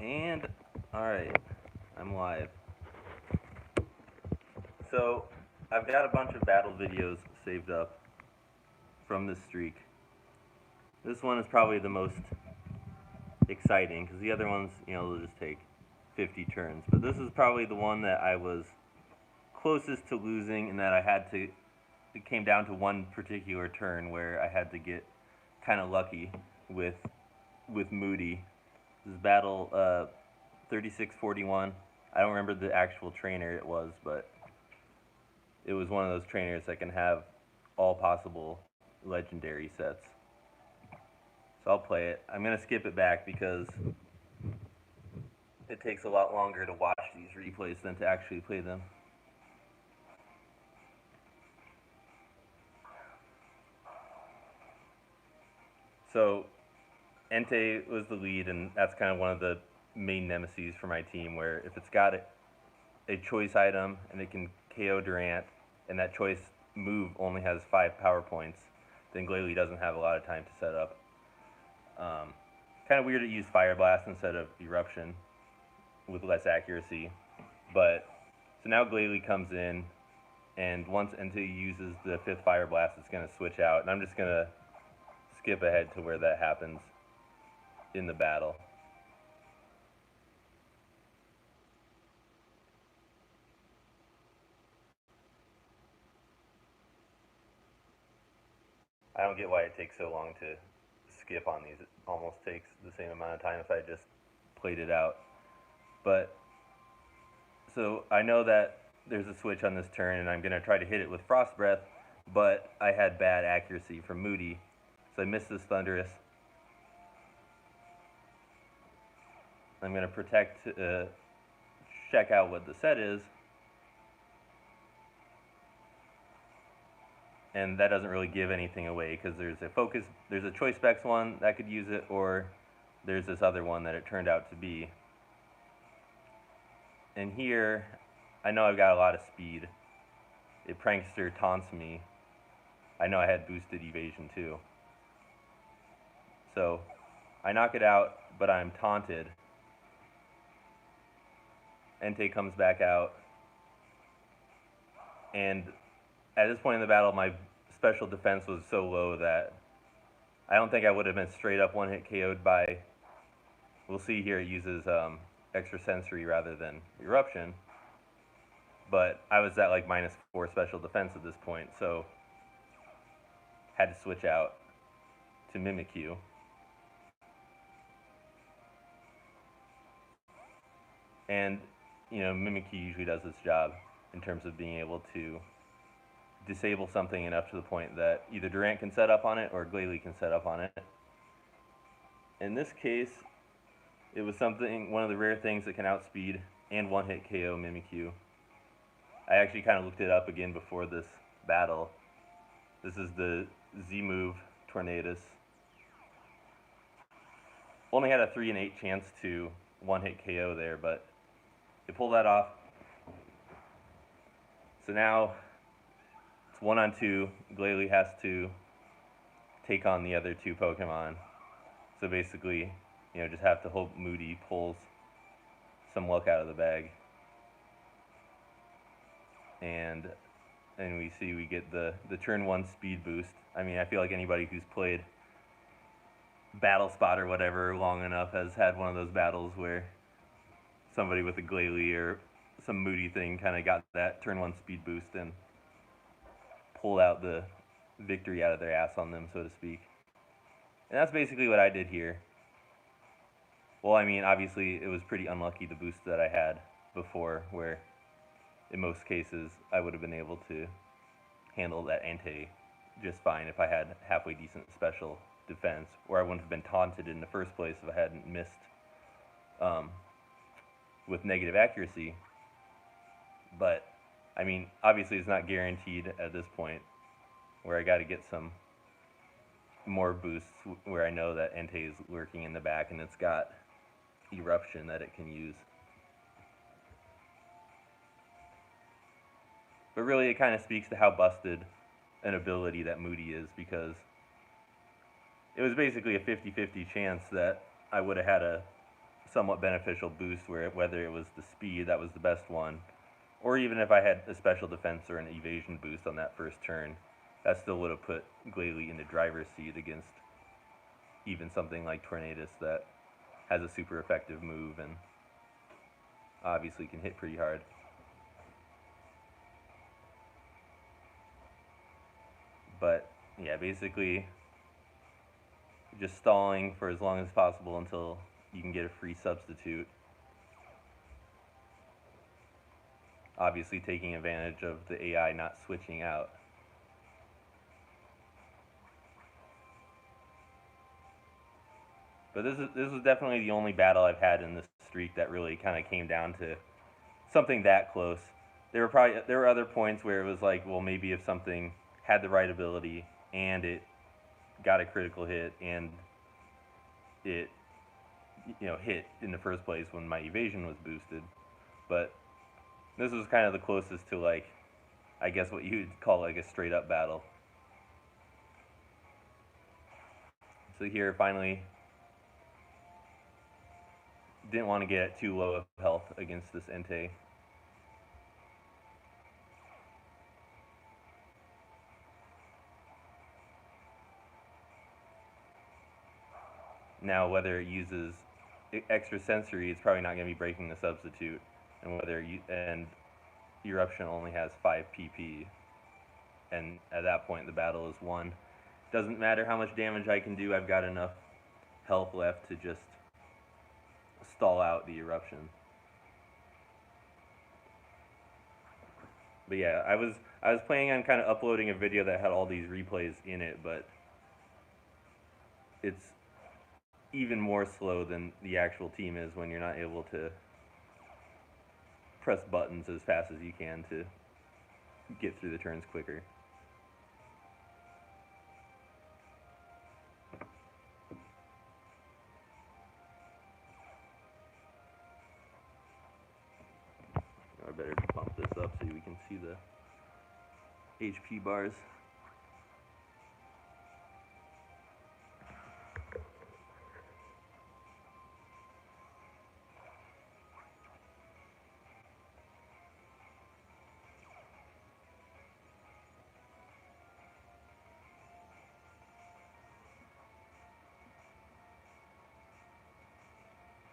And, alright, I'm live. So, I've got a bunch of battle videos saved up from this streak. This one is probably the most exciting, because the other ones, they'll just take 50 turns. But this is probably the one that I was closest to losing, and that it came down to one particular turn where I had to get kind of lucky with, with Moody. This is battle 3641. I don't remember the actual trainer it was, but it was one of those trainers that can have all possible legendary sets. So I'll play it. I'm going to skip it back because it takes a lot longer to watch these replays than to actually play them. So Entei was the lead, and that's kind of one of the main nemesis for my team, where if it's got a choice item and it can KO Durant, and that choice move only has 5 power points, then Glalie doesn't have a lot of time to set up. Kind of weird to use Fire Blast instead of Eruption with less accuracy, but so now Glalie comes in, and once Entei uses the 5th Fire Blast, it's going to switch out, and I'm just going to skip ahead to where that happens in the battle. I don't get why it takes so long to skip on these. It almost takes the same amount of time if I just played it out. But, so I know that there's a switch on this turn, and I'm going to try to hit it with Frost Breath, but I had bad accuracy from Moody, so I missed this Thunderous. I'm going to protect, check out what the set is, and that doesn't really give anything away because there's a choice specs one that could use it, or there's this other one that it turned out to be. And here, I know I've got a lot of speed. It Prankster taunts me. I know I had boosted evasion too. So, I knock it out, but I'm taunted. Entei comes back out, and at this point in the battle, my special defense was so low that I don't think I would have been straight up one-hit KO'd by... We'll see here it uses extrasensory rather than eruption, but I was at like -4 special defense at this point, so had to switch out to Mimikyu. And, Mimikyu usually does its job in terms of being able to disable something enough to the point that either Durant can set up on it or Glalie can set up on it. In this case, it was one of the rare things that can outspeed and one-hit KO Mimikyu. I actually kind of looked it up again before this battle. This is the Z-move Tornadus. Only had a 3 in 8 chance to one-hit KO there, but it pulled that off. So now it's 1-on-2. Glalie has to take on the other 2 Pokemon. So basically, just have to hope Moody pulls some luck out of the bag. And we get the turn 1 speed boost. I mean, I feel like anybody who's played Battle Spot or whatever long enough has had one of those battles where somebody with a Glalie or some Moody thing kind of got that turn 1 speed boost and pulled out the victory out of their ass on them, so to speak. And that's basically what I did here. Well, I mean, obviously it was pretty unlucky, the boost that I had before, where in most cases I would have been able to handle that Entei just fine if I had halfway decent special defense, or I wouldn't have been taunted in the first place if I hadn't missed with negative accuracy. But, I mean, obviously it's not guaranteed at this point, where I got to get some more boosts where I know that Entei is lurking in the back and it's got eruption that it can use. But really, it kind of speaks to how busted an ability that Moody is, because it was basically a 50-50 chance that I would have had a somewhat beneficial boost, where whether it was the speed that was the best one, or even if I had a special defense or an evasion boost on that first turn, that still would have put Glalie in the driver's seat against even something like Tornadus that has a super effective move and obviously can hit pretty hard. But yeah, basically just stalling for as long as possible until you can get a free substitute. Obviously taking advantage of the AI not switching out. But this is definitely the only battle I've had in this streak that really kind of came down to something that close. There were other points where it was like, well, maybe if something had the right ability and it got a critical hit and it hit in the first place when my evasion was boosted. But this was kind of the closest to, like, I guess what you'd call like a straight up battle. So here finally didn't want to get too low of health against this Entei. Now whether it uses extra sensory, it's probably not going to be breaking the substitute, and and eruption only has 5 PP, and at that point the battle is won. Doesn't matter how much damage I can do, I've got enough health left to just stall out the eruption. But yeah, I was planning on kind of uploading a video that had all these replays in it, but it's even more slow than the actual team is when you're not able to press buttons as fast as you can to get through the turns quicker. I better pump this up so we can see the HP bars.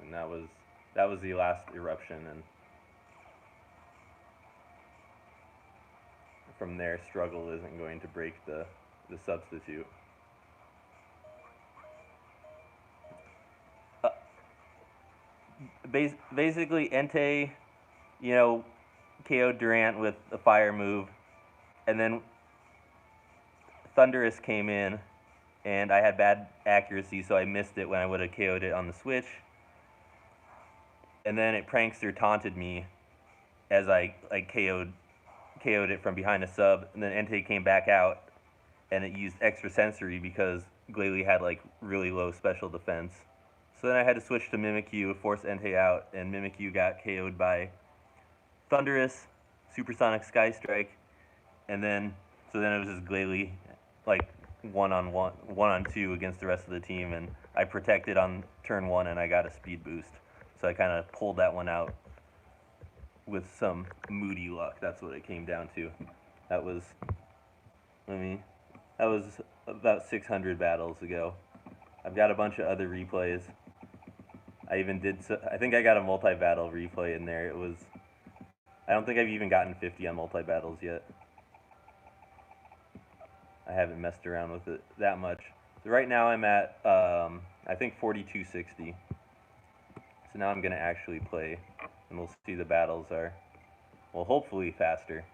And that was the last eruption, and from there struggle isn't going to break the substitute. Basically Entei, KO'd Durant with a fire move, and then Thunderous came in, and I had bad accuracy, so I missed it when I would have KO'd it on the switch. And then it Prankster taunted me as I KO'd it from behind a sub, and then Entei came back out, and it used extra sensory because Glalie had like really low special defense. So then I had to switch to Mimikyu, force Entei out, and Mimikyu got KO'd by Thunderous, Supersonic Sky Strike, and then it was just Glalie, like 1-on-2 against the rest of the team, and I protected on turn 1 and I got a speed boost. So I kind of pulled that one out with some moody luck. That's what it came down to. That was about 600 battles ago. I've got a bunch of other replays. I think I got a multi-battle replay in there. I don't think I've even gotten 50 on multi-battles yet. I haven't messed around with it that much. So right now I'm at, I think 4260. So now I'm going to actually play, and we'll see the battles are, well, hopefully faster.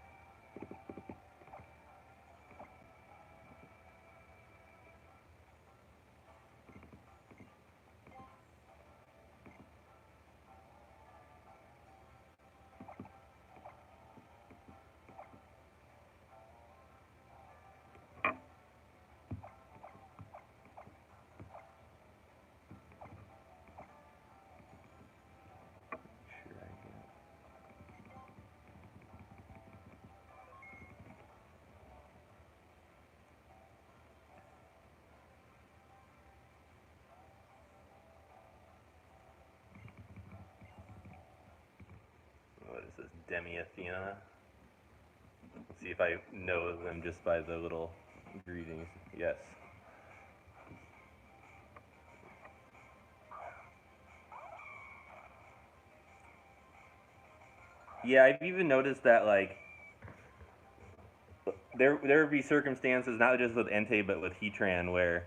Demi-Athena. Let's see if I know them just by the little greetings. Yes. Yeah, I've even noticed that like there would be circumstances not just with Entei but with Heatran where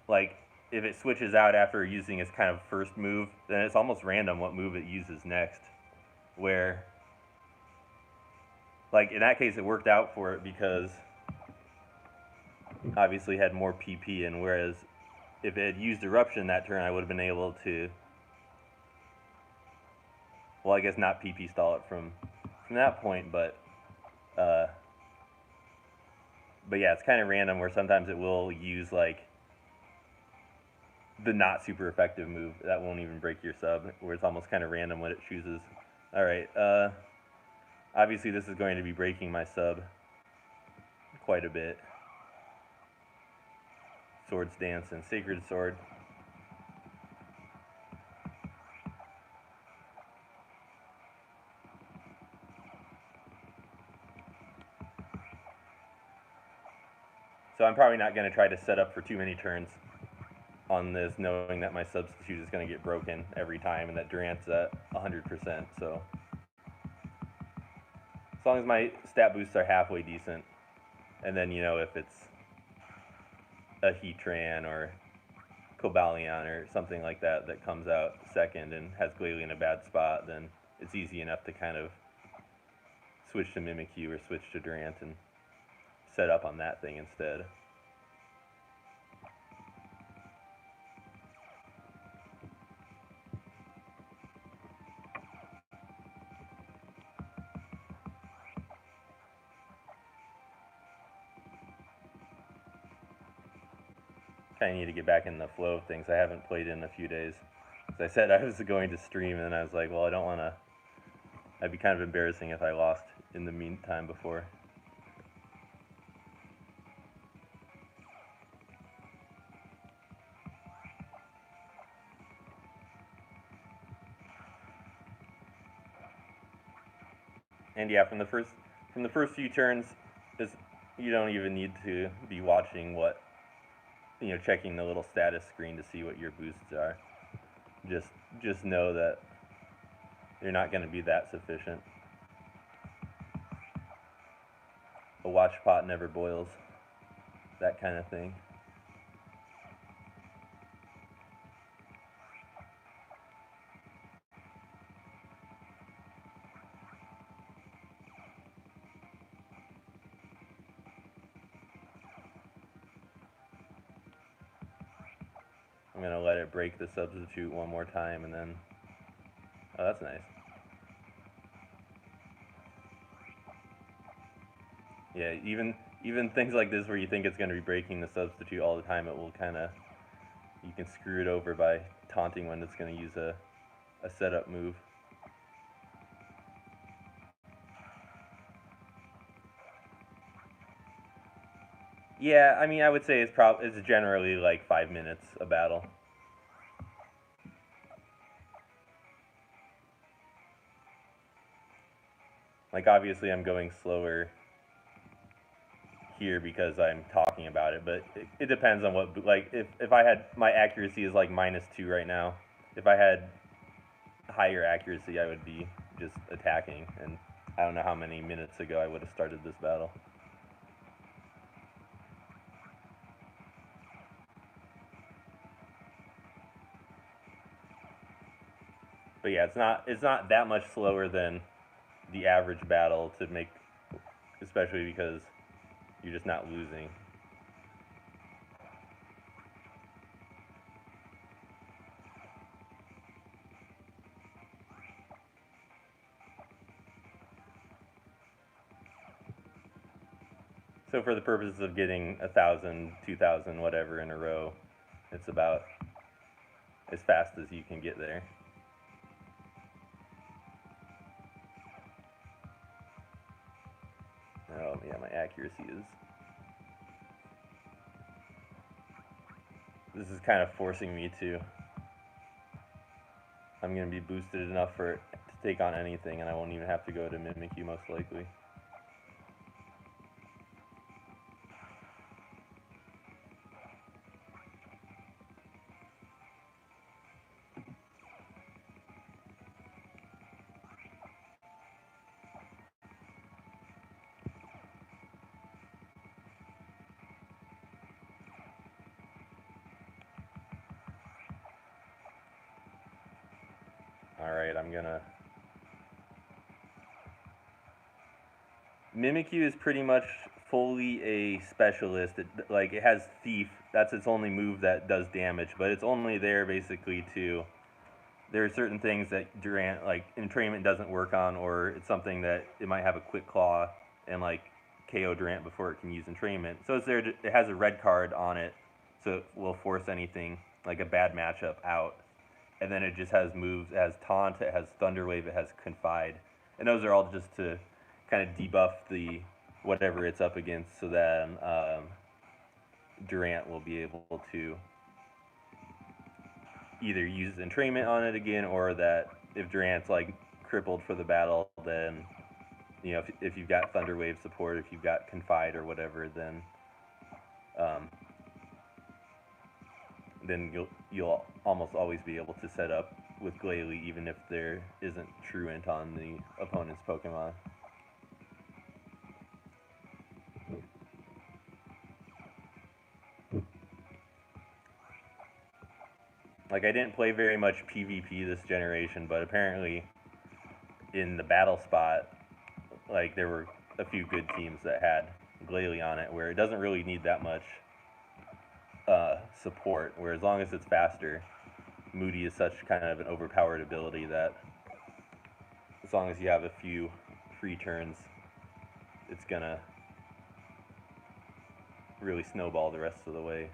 like if it switches out after using its kind of first move, then it's almost random what move it uses next. Where like in that case it worked out for it because obviously had more PP, and whereas if it had used Eruption that turn, I would have been able to, well, I guess not PP stall it from that point, uh, but yeah, it's kind of random where sometimes it will use like the not super effective move that won't even break your sub, where it's almost kind of random what it chooses. All right, obviously this is going to be breaking my sub quite a bit. Swords Dance and Sacred Sword. So I'm probably not going to try to set up for too many turns on this, knowing that my substitute is going to get broken every time and that Durant's at 100%. So as long as my stat boosts are halfway decent, and then, you know, if it's a Heatran or Cobalion or something like that that comes out second and has Glalie in a bad spot, then it's easy enough to kind of switch to Mimikyu or switch to Durant and set up on that thing instead. Kind of need to get back in the flow of things. I haven't played in a few days. As I said, I was going to stream, and then I was like, well, I don't want to. I'd be kind of embarrassing if I lost in the meantime before. And yeah, from the first few turns, is you don't even need to be watching what, you know, checking the little status screen to see what your boosts are. Just just know that they're not going to be that sufficient. A watch pot never boils. That kind of thing. I'm going to let it break the substitute one more time, and then... Oh, that's nice. Yeah, even things like this where you think it's going to be breaking the substitute all the time, it will kind of... You can screw it over by taunting when it's going to use a setup move. Yeah, I mean, I would say it's generally like 5 minutes a battle. Like, obviously I'm going slower here because I'm talking about it, but it depends on what, like, if I had, my accuracy is like -2 right now. If I had higher accuracy, I would be just attacking, and I don't know how many minutes ago I would have started this battle. But yeah, it's not that much slower than the average battle to make, especially because you're just not losing. So for the purposes of getting 1,000, 2,000, whatever in a row, it's about as fast as you can get there. Oh yeah, my accuracy is... This is kind of forcing me to... I'm going to be boosted enough for take on anything, and I won't even have to go to Mimikyu most likely. Alright, I'm gonna... Mimikyu is pretty much fully a specialist. It has Thief. That's its only move that does damage, but it's only there basically to... There are certain things that Durant, like, entrainment doesn't work on, or it's something that it might have a quick claw and, like, KO Durant before it can use entrainment. So it's there. It has a red card on it, so it will force anything, like a bad matchup, out. And then it just has moves. It has Taunt, it has Thunder Wave, it has Confide. And those are all just to kind of debuff the whatever it's up against, so that Durant will be able to either use entrainment on it again, or that if Durant's like crippled for the battle, then if you've got Thunder Wave support, if you've got Confide or whatever, um, then you'll almost always be able to set up with Glalie, even if there isn't Truant on the opponent's Pokemon. Like, I didn't play very much PvP this generation, but apparently in the battle spot, like, there were a few good teams that had Glalie on it, where it doesn't really need that much support, where as long as it's faster, Moody is such kind of an overpowered ability that as long as you have a few free turns, it's gonna really snowball the rest of the way.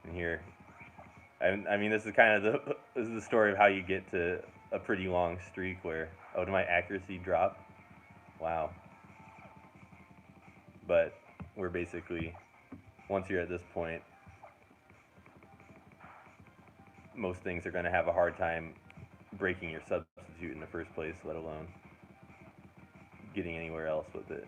And here, I mean, this is kind of the story of how you get to a pretty long streak where, oh, did my accuracy drop? Wow. But we're basically, once you're at this point, most things are going to have a hard time breaking your substitute in the first place, let alone getting anywhere else with it.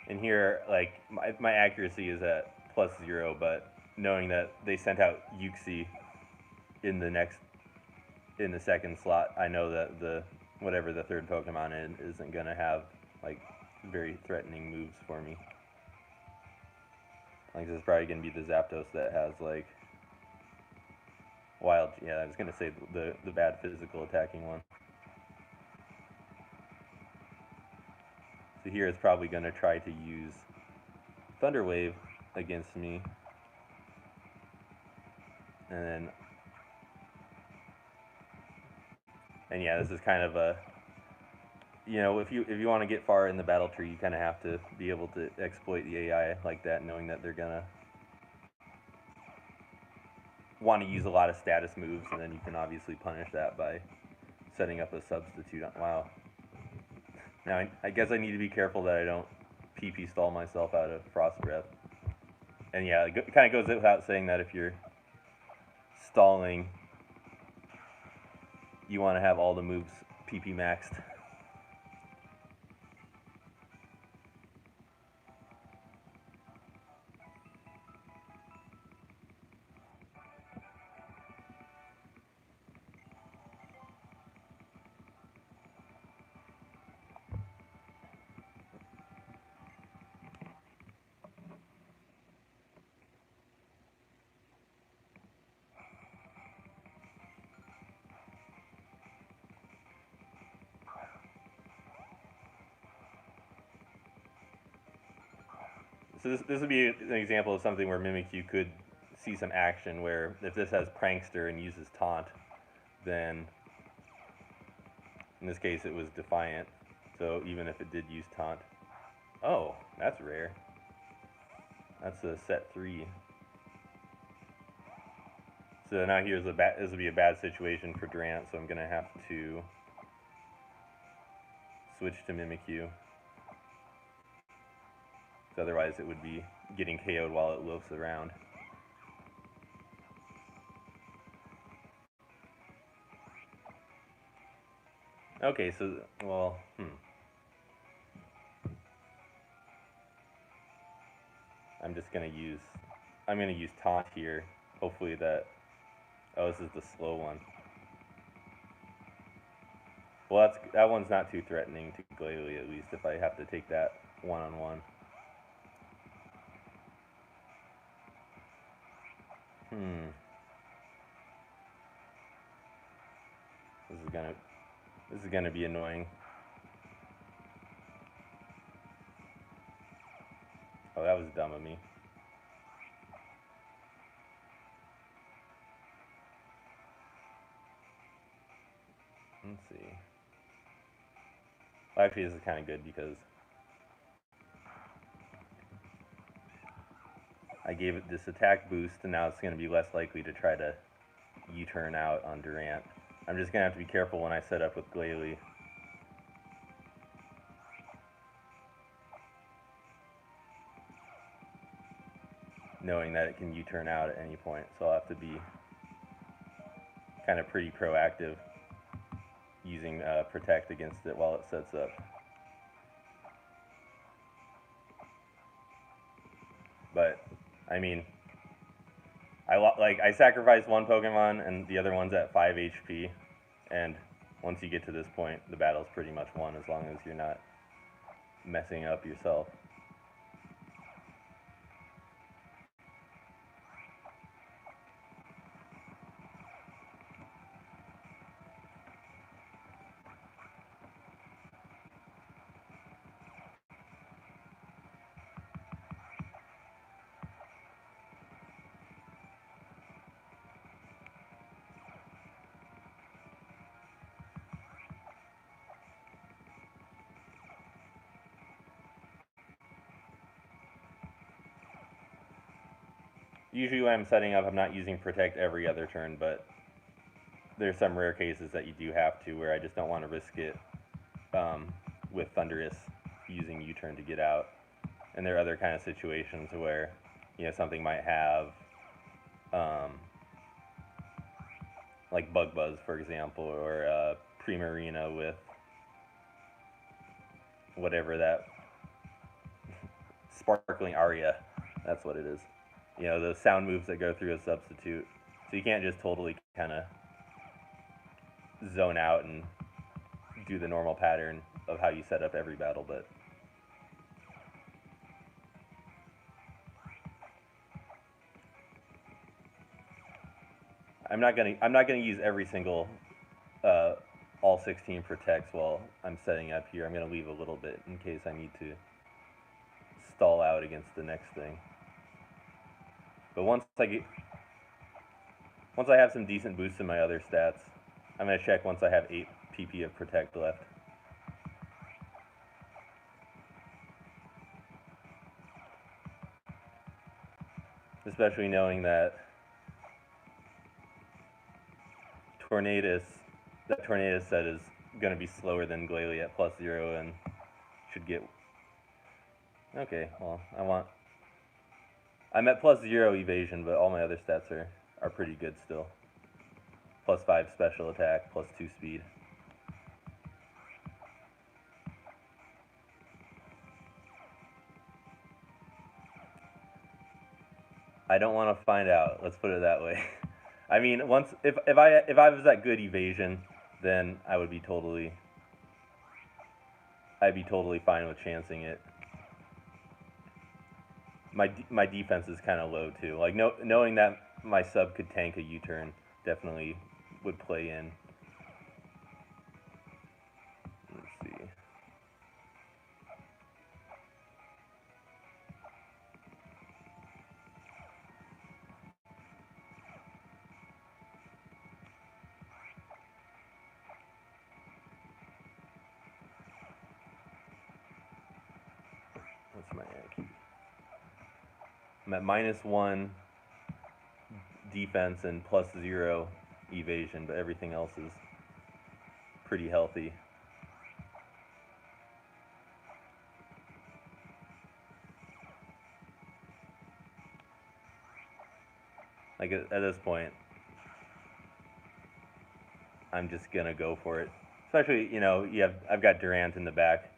And here, like, my accuracy is at +0, but knowing that they sent out Yuxi in the second slot, I know that whatever the third Pokemon isn't gonna have like very threatening moves for me. Like, this is probably gonna be the Zapdos that has like wild. Yeah, I was gonna say the bad physical attacking one. So here it's probably gonna try to use Thunder Wave against me, and yeah, this is kind of a, if you want to get far in the battle tree, you kind of have to be able to exploit the AI like that, knowing that they're gonna want to use a lot of status moves, and then you can obviously punish that by setting up a substitute. Wow. Now I guess I need to be careful that I don't PP stall myself out of Frost Breath. And yeah, it kind of goes without saying that if you're stalling, you want to have all the moves PP maxed. So this would be an example of something where Mimikyu could see some action, where if this has Prankster and uses Taunt, then in this case it was Defiant. So even if it did use Taunt. Oh, that's rare. That's a set 3. So now this will be a bad situation for Durant, so I'm going to have to switch to Mimikyu. So otherwise it would be getting KO'd while it loafs around. Okay, so, well, I'm going to use Taunt here. Hopefully that, oh, this is the slow one. Well, that one's not too threatening to Glalie, at least, if I have to take that one-on-one. This is gonna be annoying. Oh, that was dumb of me. Let's see. Well, actually, this is kind of good because I gave it this attack boost, and now it's going to be less likely to try to U-turn out on Durant. I'm just going to have to be careful when I set up with Glalie. Knowing that it can U-turn out at any point, so I'll have to be kind of pretty proactive using Protect against it while it sets up. But, I mean, I sacrificed one Pokemon and the other one's at 5 HP, and once you get to this point, the battle's pretty much won as long as you're not messing up yourself. Usually when I'm setting up, I'm not using Protect every other turn, but there's some rare cases that you do have to, where I just don't want to risk it with Thundurus using U-turn to get out. And there are other kind of situations where, something might have, like Bug Buzz, for example, or Primarina with whatever that Sparkling Aria, that's what it is. The sound moves that go through a substitute. So you can't just totally kind of zone out and do the normal pattern of how you set up every battle, but I'm not gonna use every single all 16 protects while I'm setting up here. I'm gonna leave a little bit in case I need to stall out against the next thing. But once I have some decent boosts in my other stats, I'm gonna check once I have 8 PP of protect left. Especially knowing that Tornadus set is going to be slower than Glalie at +0 and should get... Okay, well, I'm at +0 evasion, but all my other stats are pretty good still. +5 special attack, +2 speed. I don't want to find out. Let's put it that way. I mean, if I was at good evasion, then I'd be totally fine with chancing it. My defense is kind of low too. Like knowing that my sub could tank a U-turn definitely would play in. Let's see. What's my IQ? I'm at -1 defense and +0 evasion, but everything else is pretty healthy. Like at this point, I'm just gonna go for it. Especially, I've got Durant in the back,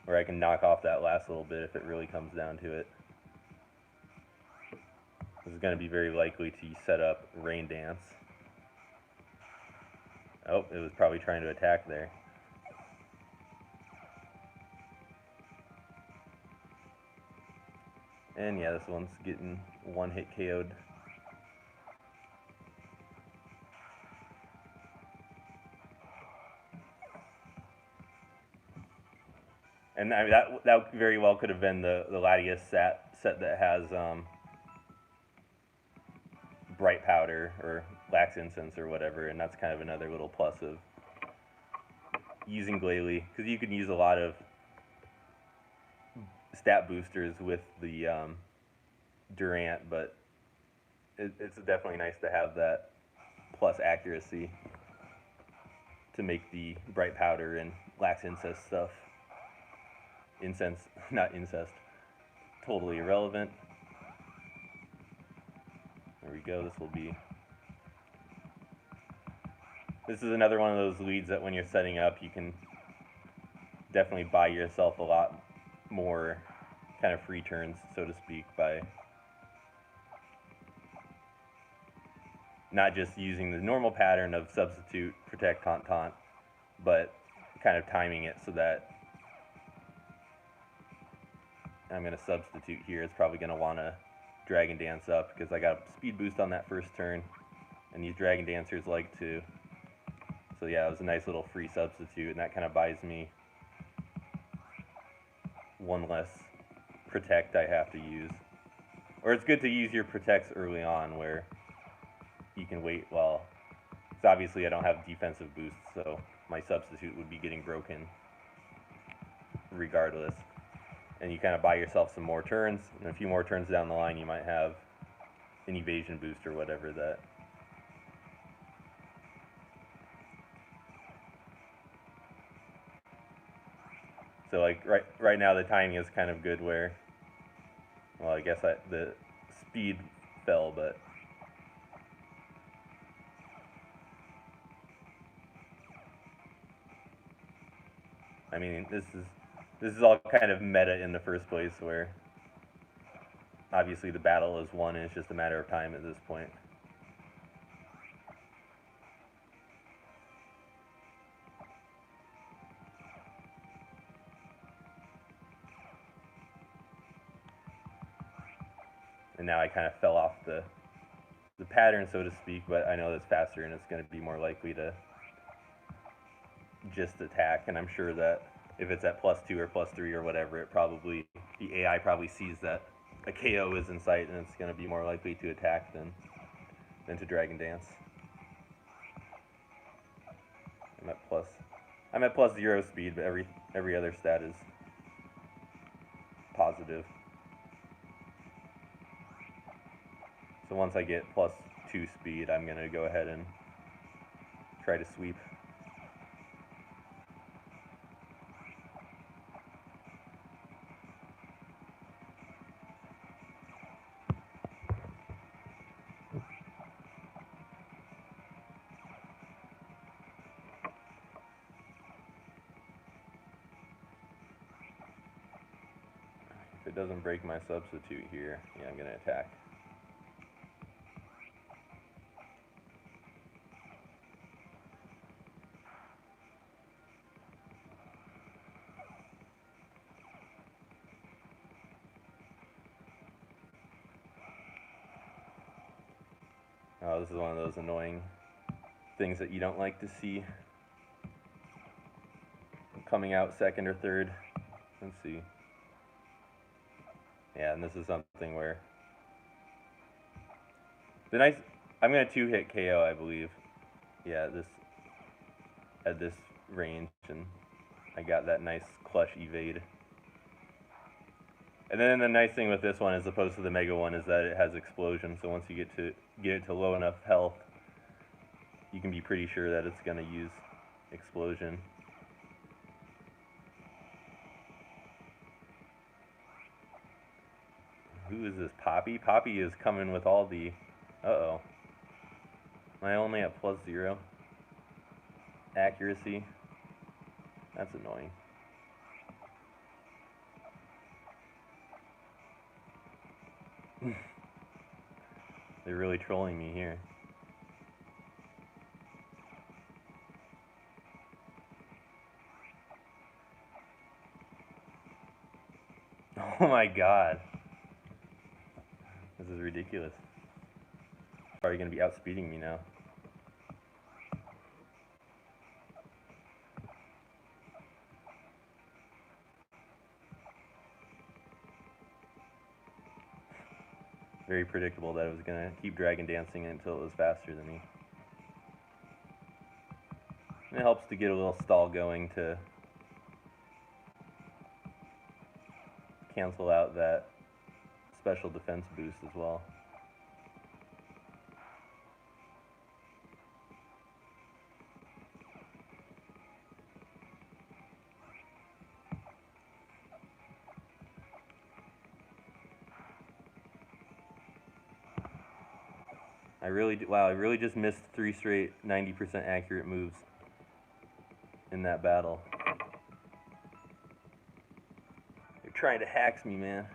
where I can knock off that last little bit if it really comes down to it. This is gonna be very likely to set up Rain Dance. Oh, it was probably trying to attack there. And yeah, this one's getting one hit KO'd. And I mean, that very well could have been the Latias set that has Bright Powder or Lax Incense or whatever, and that's kind of another little plus of using Glalie, because you can use a lot of stat boosters with the Durant, but it's definitely nice to have that plus accuracy to make the Bright Powder and Lax not incest, totally irrelevant. There we go, this is another one of those leads that when you're setting up, you can definitely buy yourself a lot more kind of free turns, so to speak, by not just using the normal pattern of substitute, protect, taunt, but kind of timing it so that I'm going to substitute here. It's probably going to want to Dragon Dance up because I got a speed boost on that first turn, and these Dragon Dancers like to. So yeah, it was a nice little free substitute, and that kind of buys me one less protect I have to use. Or it's good to use your protects early on where you can wait while. So obviously I don't have defensive boosts, so my substitute would be getting broken regardless. And you kind of buy yourself some more turns, and a few more turns down the line you might have an evasion boost or whatever that. So like right now the timing is kind of good where, well, I guess the speed fell, but I mean this is all kind of meta in the first place where obviously the battle is won and it's just a matter of time at this point. And now I kind of fell off the pattern, so to speak, but I know that's faster and it's going to be more likely to just attack, and I'm sure that if it's at +2 or +3 or whatever, the AI probably sees that a KO is in sight and it's going to be more likely to attack than to Dragon Dance. I'm at +0 speed, but every other stat is positive. So once I get +2 speed, I'm going to go ahead and try to sweep. If it doesn't break my substitute here, yeah, I'm going to attack. Oh, this is one of those annoying things that you don't like to see coming out second or third. Let's see. Yeah, and this is something where I'm gonna 2-hit KO, I believe. Yeah, at this range, and I got that nice clutch evade. And then the nice thing with this one, as opposed to the Mega one, is that it has explosion. So once you get it to low enough health, you can be pretty sure that it's going to use explosion. Who is this, Poppy? Poppy is coming with all the... Uh-oh. Am I only at +0 accuracy? That's annoying. They're really trolling me here. Oh my god. This is ridiculous. Probably going to be outspeeding me now. Very predictable that it was going to keep dragon dancing until it was faster than me. And it helps to get a little stall going to cancel out that special defense boost as well. Wow, I really just missed 3 straight 90% accurate moves in that battle. They're trying to hack me, man.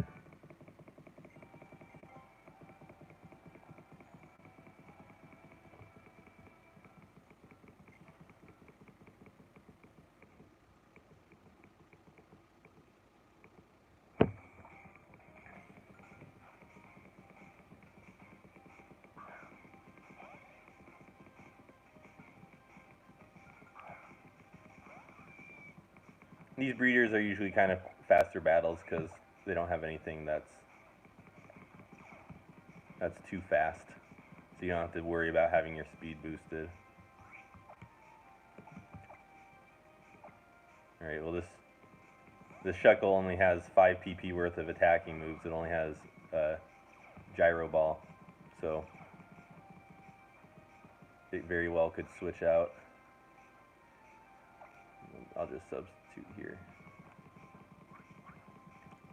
These breeders are usually kind of faster battles because they don't have anything that's too fast. So you don't have to worry about having your speed boosted. Alright, well this Shuckle only has 5 PP worth of attacking moves. It only has Gyro Ball. So it very well could switch out. I'll just substitute here.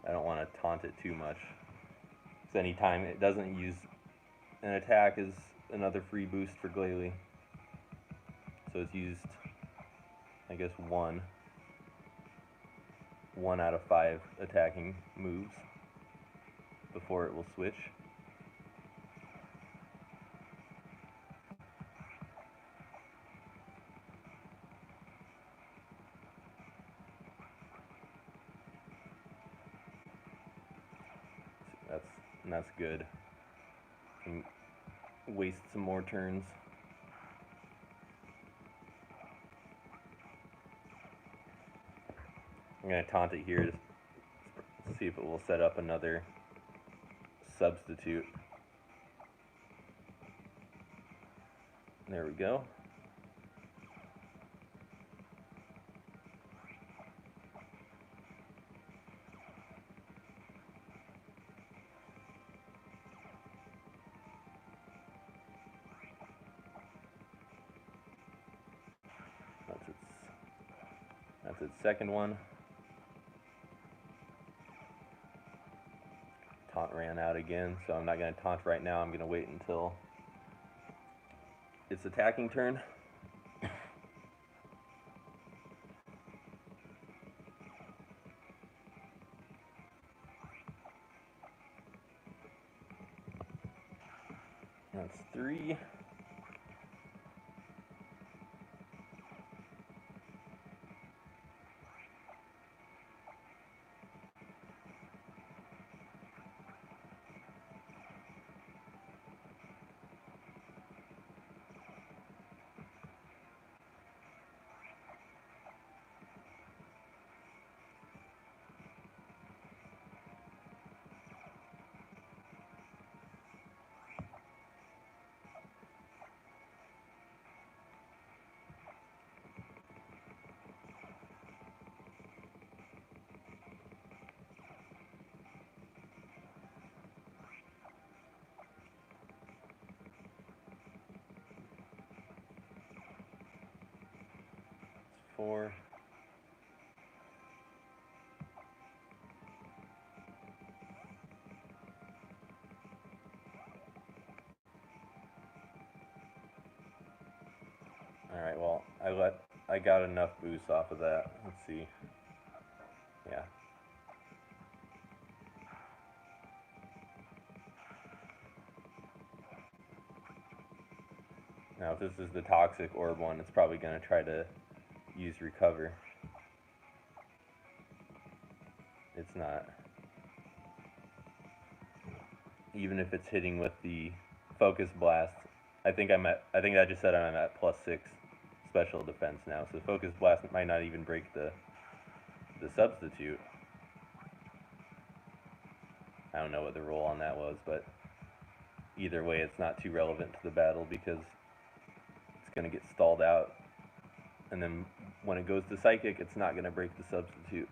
I don't want to taunt it too much. Because anytime it doesn't use an attack is another free boost for Glalie. So it's used, I guess, one out of 5 attacking moves before it will switch. That's good. Can waste some more turns. I'm going to taunt it here to see if it will set up another substitute. There we go. That's its second one. Taunt ran out again, so I'm not going to taunt right now. I'm going to wait until its attacking turn. That's 3. 4. Alright, well, I got enough boost off of that. Let's see. Yeah. Now, if this is the toxic orb one, it's probably going to try to use recover. It's not. Even if it's hitting with the focus blast, I think I just said I'm at +6 special defense now. So focus blast might not even break the substitute. I don't know what the roll on that was, but either way, it's not too relevant to the battle because it's going to get stalled out. And then when it goes to psychic, it's not going to break the substitute.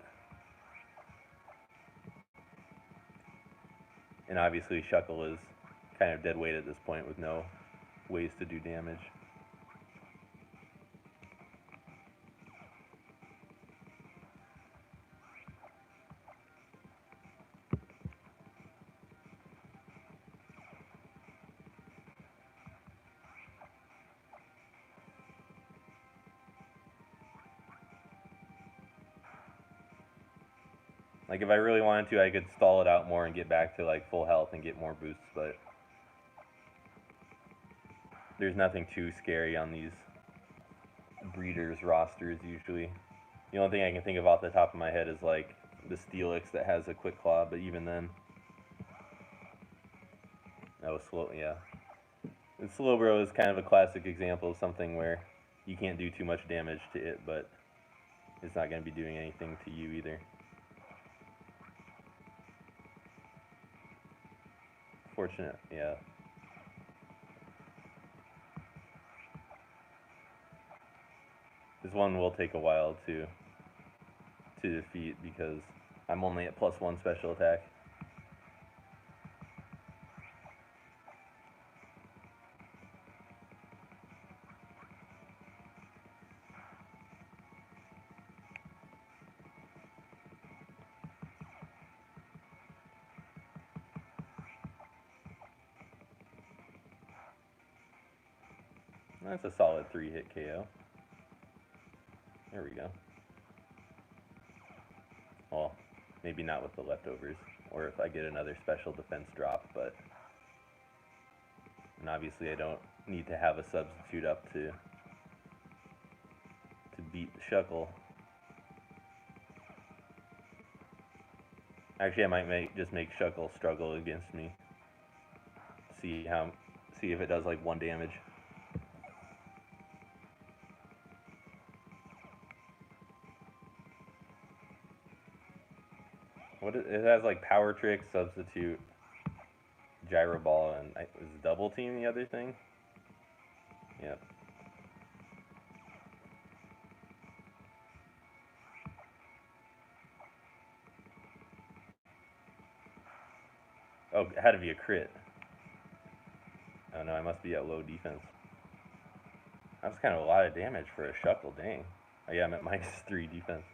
And obviously, Shuckle is kind of dead weight at this point with no ways to do damage. Like, if I really wanted to, I could stall it out more and get back to, like, full health and get more boosts, but there's nothing too scary on these breeders rosters, usually. The only thing I can think of off the top of my head is, like, the Steelix that has a quick claw, but even then... That was slow, yeah. And Slowbro is kind of a classic example of something where you can't do too much damage to it, but it's not going to be doing anything to you either. Fortunate, yeah. This one will take a while to defeat because I'm only at +1 special attack. That's a solid 3-hit KO. There we go. Well, maybe not with the leftovers, or if I get another special defense drop, but... And obviously I don't need to have a substitute up to beat Shuckle. Actually, I might just make Shuckle struggle against me. See if it does like 1 damage. It has like Power Trick, Substitute, Gyro Ball, and is Double Team the other thing? Yep. Oh, it had to be a crit. Oh no, I must be at low defense. That's kind of a lot of damage for a Shuckle, dang. Oh yeah, I'm at -3 defense.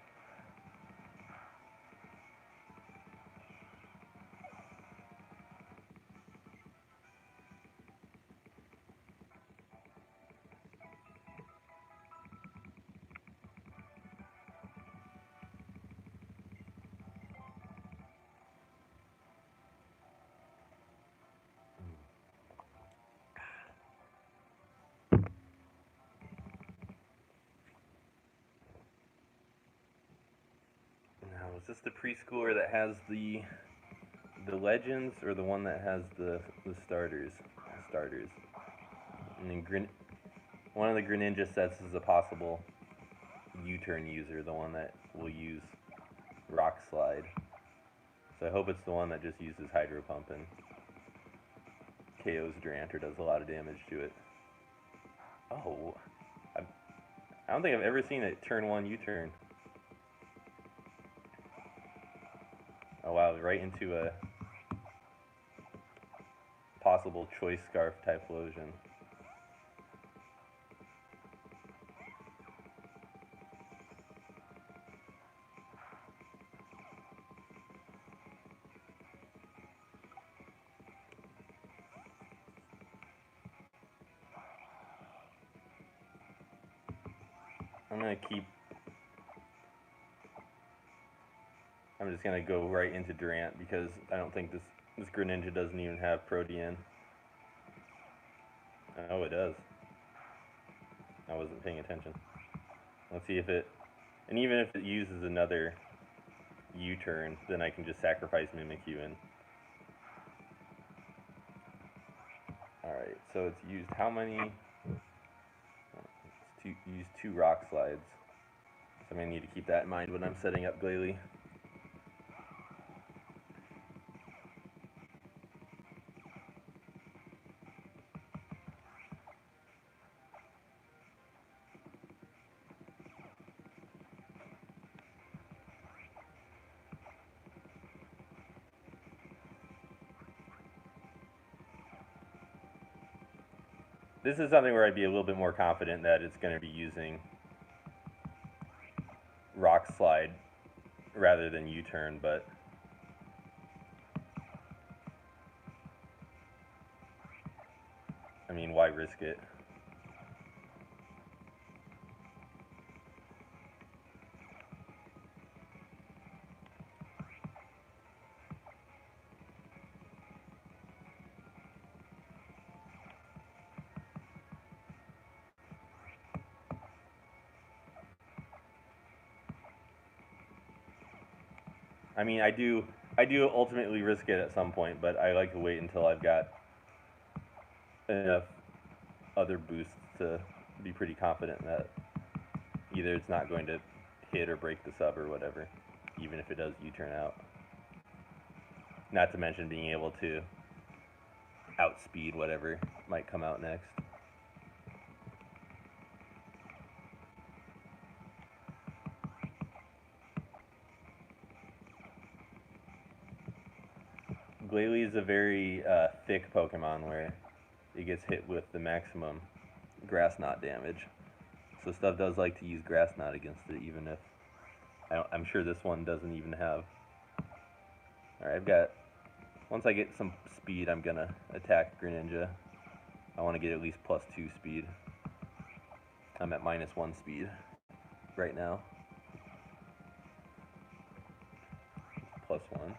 Now, is this the preschooler that has the legends, or the one that has the starters? And then one of the Greninja sets is a possible U-turn user, the one that will use Rock Slide. So I hope it's the one that just uses Hydro Pump and KO's Durant or does a lot of damage to it. Oh, I don't think I've ever seen it turn 1 U-turn. Oh wow, right into a possible Choice Scarf Typhlosion. I'm gonna keep. I'm just gonna go right into Durant because I don't think this Greninja doesn't even have Protean. Oh, it does. I wasn't paying attention. Let's see if it. And even if it uses another U-turn, then I can just sacrifice Mimikyu and. Alright, so it's used how many? It's used 2 rock slides. So I'm going to need to keep that in mind when I'm setting up Glalie. This is something where I'd be a little bit more confident that it's going to be using rock slide rather than U-turn, but I mean, why risk it? I mean, I do ultimately risk it at some point, but I like to wait until I've got enough other boosts to be pretty confident that either it's not going to hit or break the sub or whatever, even if it does U-turn out. Not to mention being able to outspeed whatever might come out next. Glalie is a very thick Pokemon where it gets hit with the maximum Grass Knot damage. So stuff does like to use Grass Knot against it, even if I'm sure this one doesn't even have. Alright, I've got. Once I get some speed, I'm gonna attack Greninja. I want to get at least +2 speed. I'm at -1 speed right now. +1.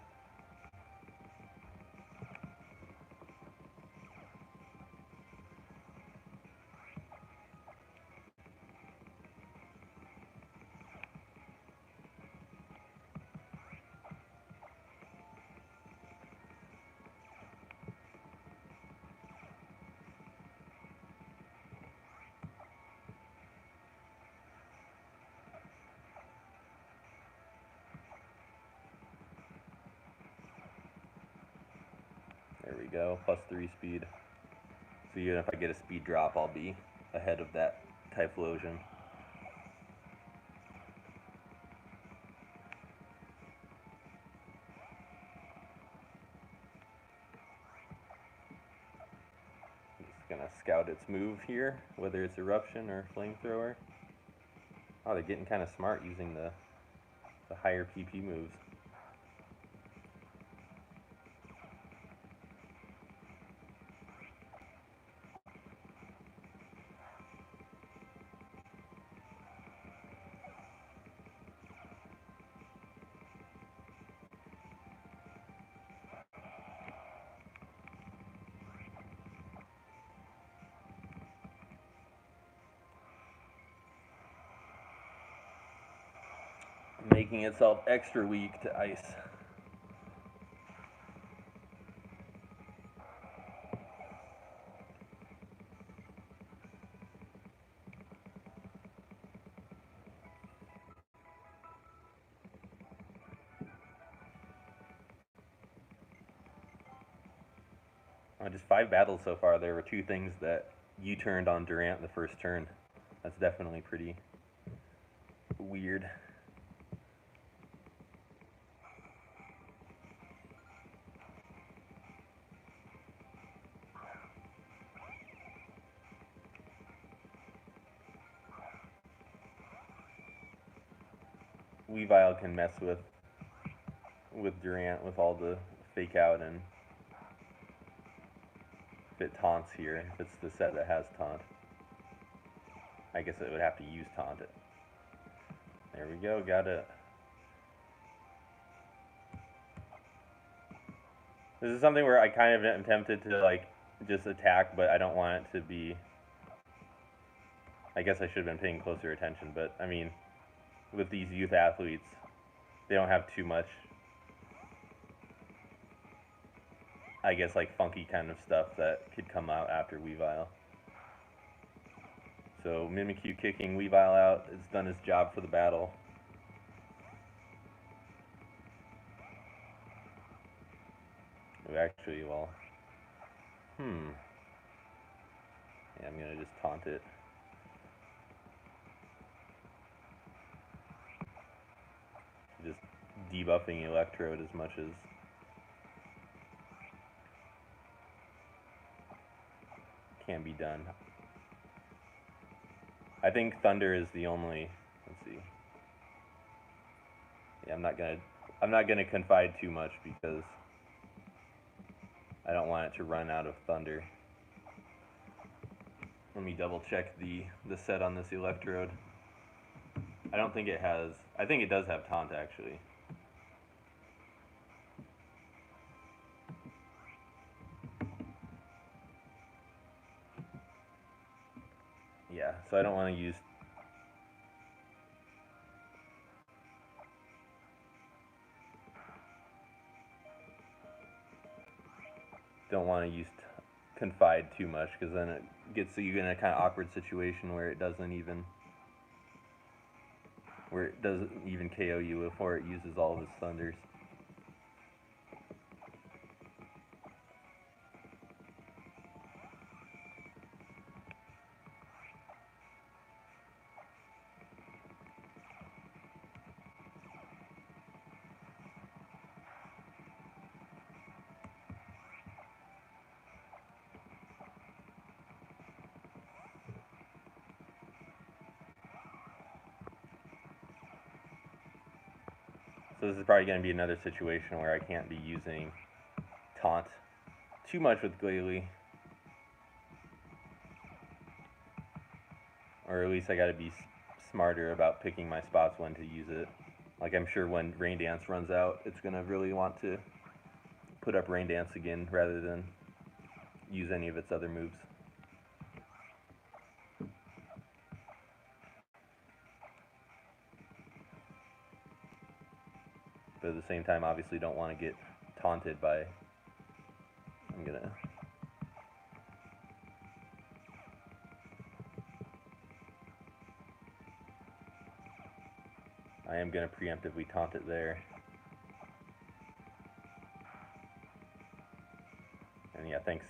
There we go, +3 speed. So even if I get a speed drop, I'll be ahead of that Typhlosion. Just gonna scout its move here, whether it's Eruption or Flamethrower. Oh, they're getting kind of smart using the higher PP moves. Making itself extra weak to ice. Just 5 battles so far. There were 2 things that U-turned on Durant the first turn. That's definitely pretty weird. Weavile can mess with Durant with all the fake out, and if it taunts here, if it's the set that has taunt, I guess it would have to use taunt it. There we go, got it. This is something where I kind of am tempted to like just attack, but I don't want it to be. I guess I should have been paying closer attention, but I mean, with these youth athletes, they don't have too much, I guess, like funky kind of stuff that could come out after Weavile. So Mimikyu kicking Weavile out, it's done its job for the battle. Ooh, actually, well, yeah, I'm gonna just taunt it. Just debuffing Electrode as much as can be done. I think Thunder is the only. Let's see. Yeah, I'm not gonna confide too much because I don't want it to run out of Thunder. Let me double check the set on this Electrode. I don't think it has. I think it does have Taunt actually. Yeah, so I don't want to use. Don't want to use confide too much because then it gets you in a kind of awkward situation where it doesn't even KO you before it uses all of its thunders. So this is probably going to be another situation where I can't be using Taunt too much with Glalie. Or at least I got to be smarter about picking my spots when to use it. Like I'm sure when Rain Dance runs out, it's going to really want to put up Rain Dance again rather than use any of its other moves. But at the same time, obviously don't want to get taunted by. I am gonna preemptively taunt it there. And yeah, thanks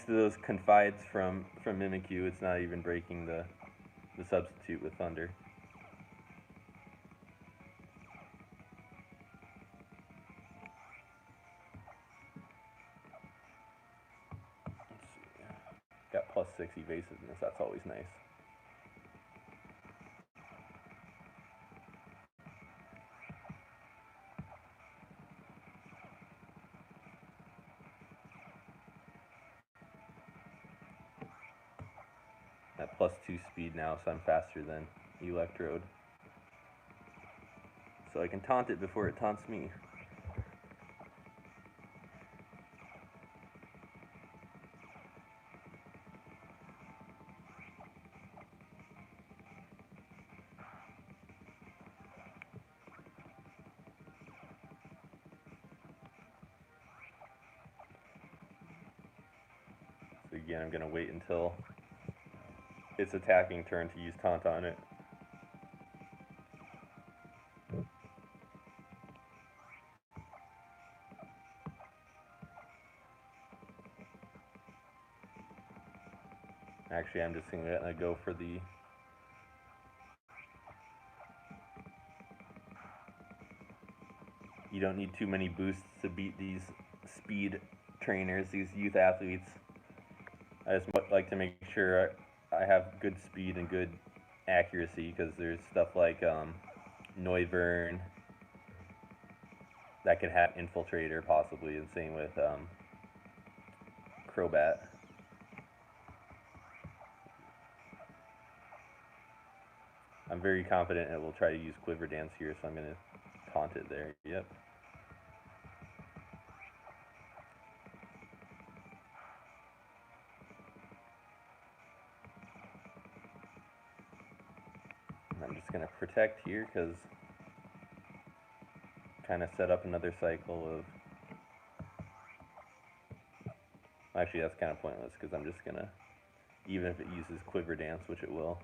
to those confides from Mimikyu, it's not even breaking the substitute with Thunder. Got +6 evasiveness, that's always nice. At +2 speed now, so I'm faster than Electrode. So I can taunt it before it taunts me. So again, I'm gonna wait until its attacking turn to use taunt on it. Actually, I'm just gonna go for the. You don't need too many boosts to beat these speed trainers, these youth athletes. I just like to make sure I have good speed and good accuracy because there's stuff like Noivern that could have Infiltrator possibly, and same with Crobat. I'm very confident it will try to use Quiver Dance here, so I'm going to taunt it there. Yep. And I'm just going to protect here because kind of set up another cycle of... Actually, that's kind of pointless because I'm just going to, even if it uses Quiver Dance, which it will,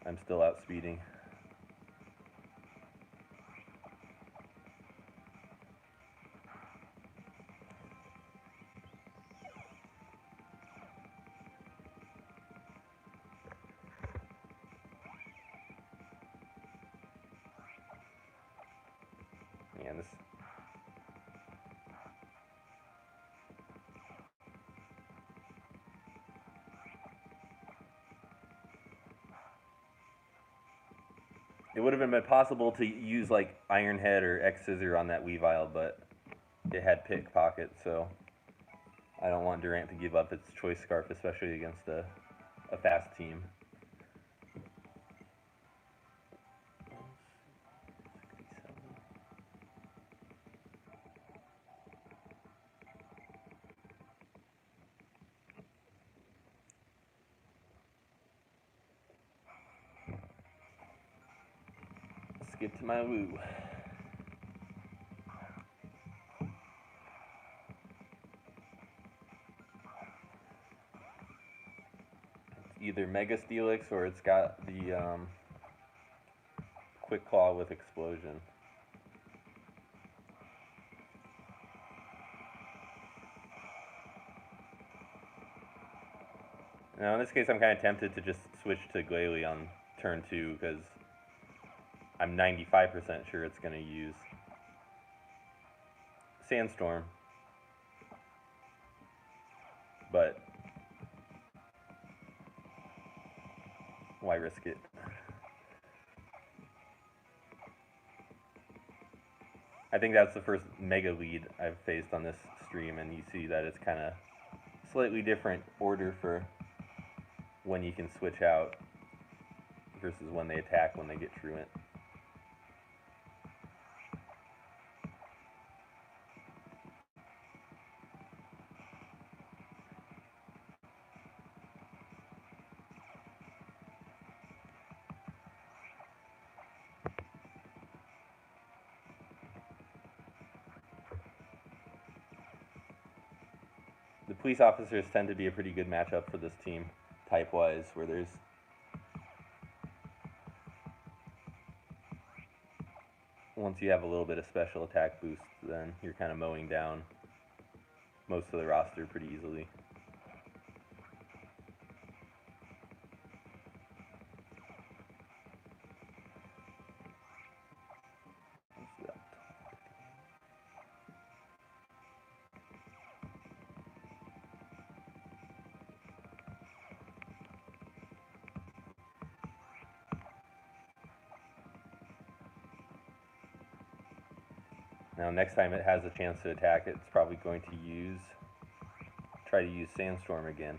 I'm still outspeeding. Man, this... It would have been possible to use like Iron Head or X Scissor on that Weavile, but it had Pickpocket, so I don't want Durant to give up its Choice Scarf, especially against a fast team. Skip to my woo. It's either Mega Steelix or it's got the Quick Claw with Explosion. Now in this case I'm kind of tempted to just switch to Glalie on turn 2 because I'm 95% sure it's going to use Sandstorm, but why risk it? I think that's the first Mega lead I've faced on this stream, and you see that it's kind of slightly different order for when you can switch out versus when they attack when they get Truant. The police officers tend to be a pretty good matchup for this team, type-wise, where there's once you have a little bit of special attack boost, then you're kind of mowing down most of the roster pretty easily. Now next time it has a chance to attack, it's probably going to try to use Sandstorm again.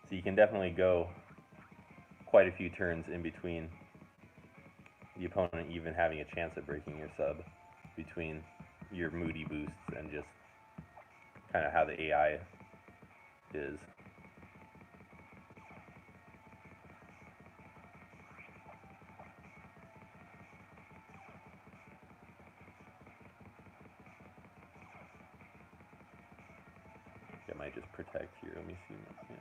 So you can definitely go quite a few turns in between the opponent even having a chance at breaking your sub, between your Moody boosts and just kind of how the AI is. I might just protect here. Let me see. Yeah.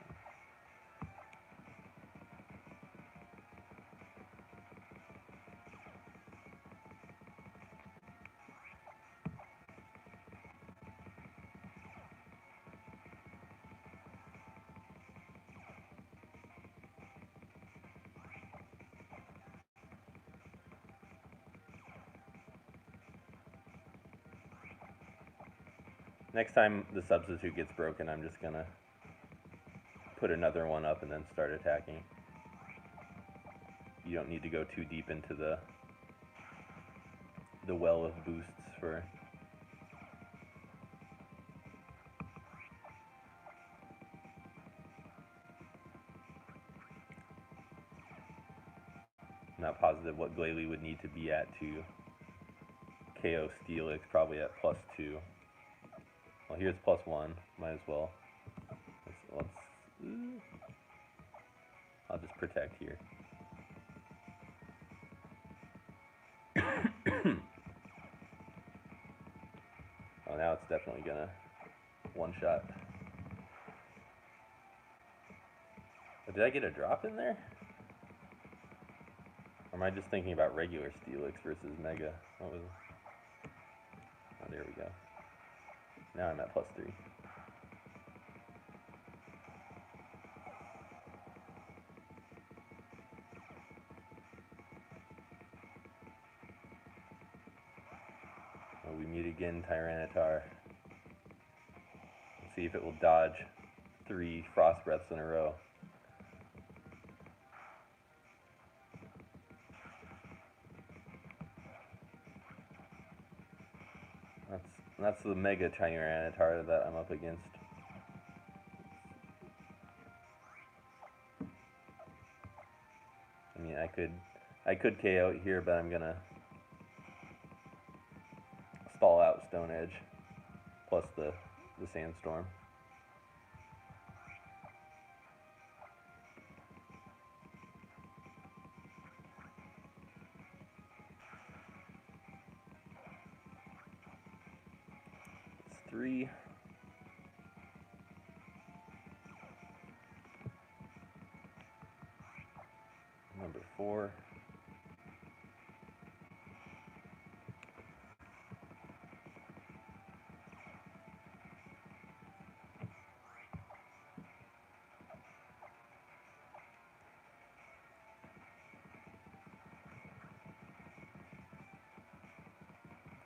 Next time the substitute gets broken, I'm just gonna put another one up and then start attacking. You don't need to go too deep into the well of boosts for... I'm not positive what Glalie would need to be at to KO Steelix, probably at +2. Well, here's +1. Might as well. I'll just protect here. Oh, now it's definitely gonna one-shot. But did I get a drop in there? Or am I just thinking about regular Steelix versus Mega? What was? Oh, there we go. Now I'm at +3. Oh, we meet again, Tyranitar. Let's see if it will dodge 3 Frost Breaths in a row. That's the Mega Tyranitar that I'm up against. I mean, I could KO it here, but I'm gonna stall out Stone Edge plus the Sandstorm. It's 3. Number 4.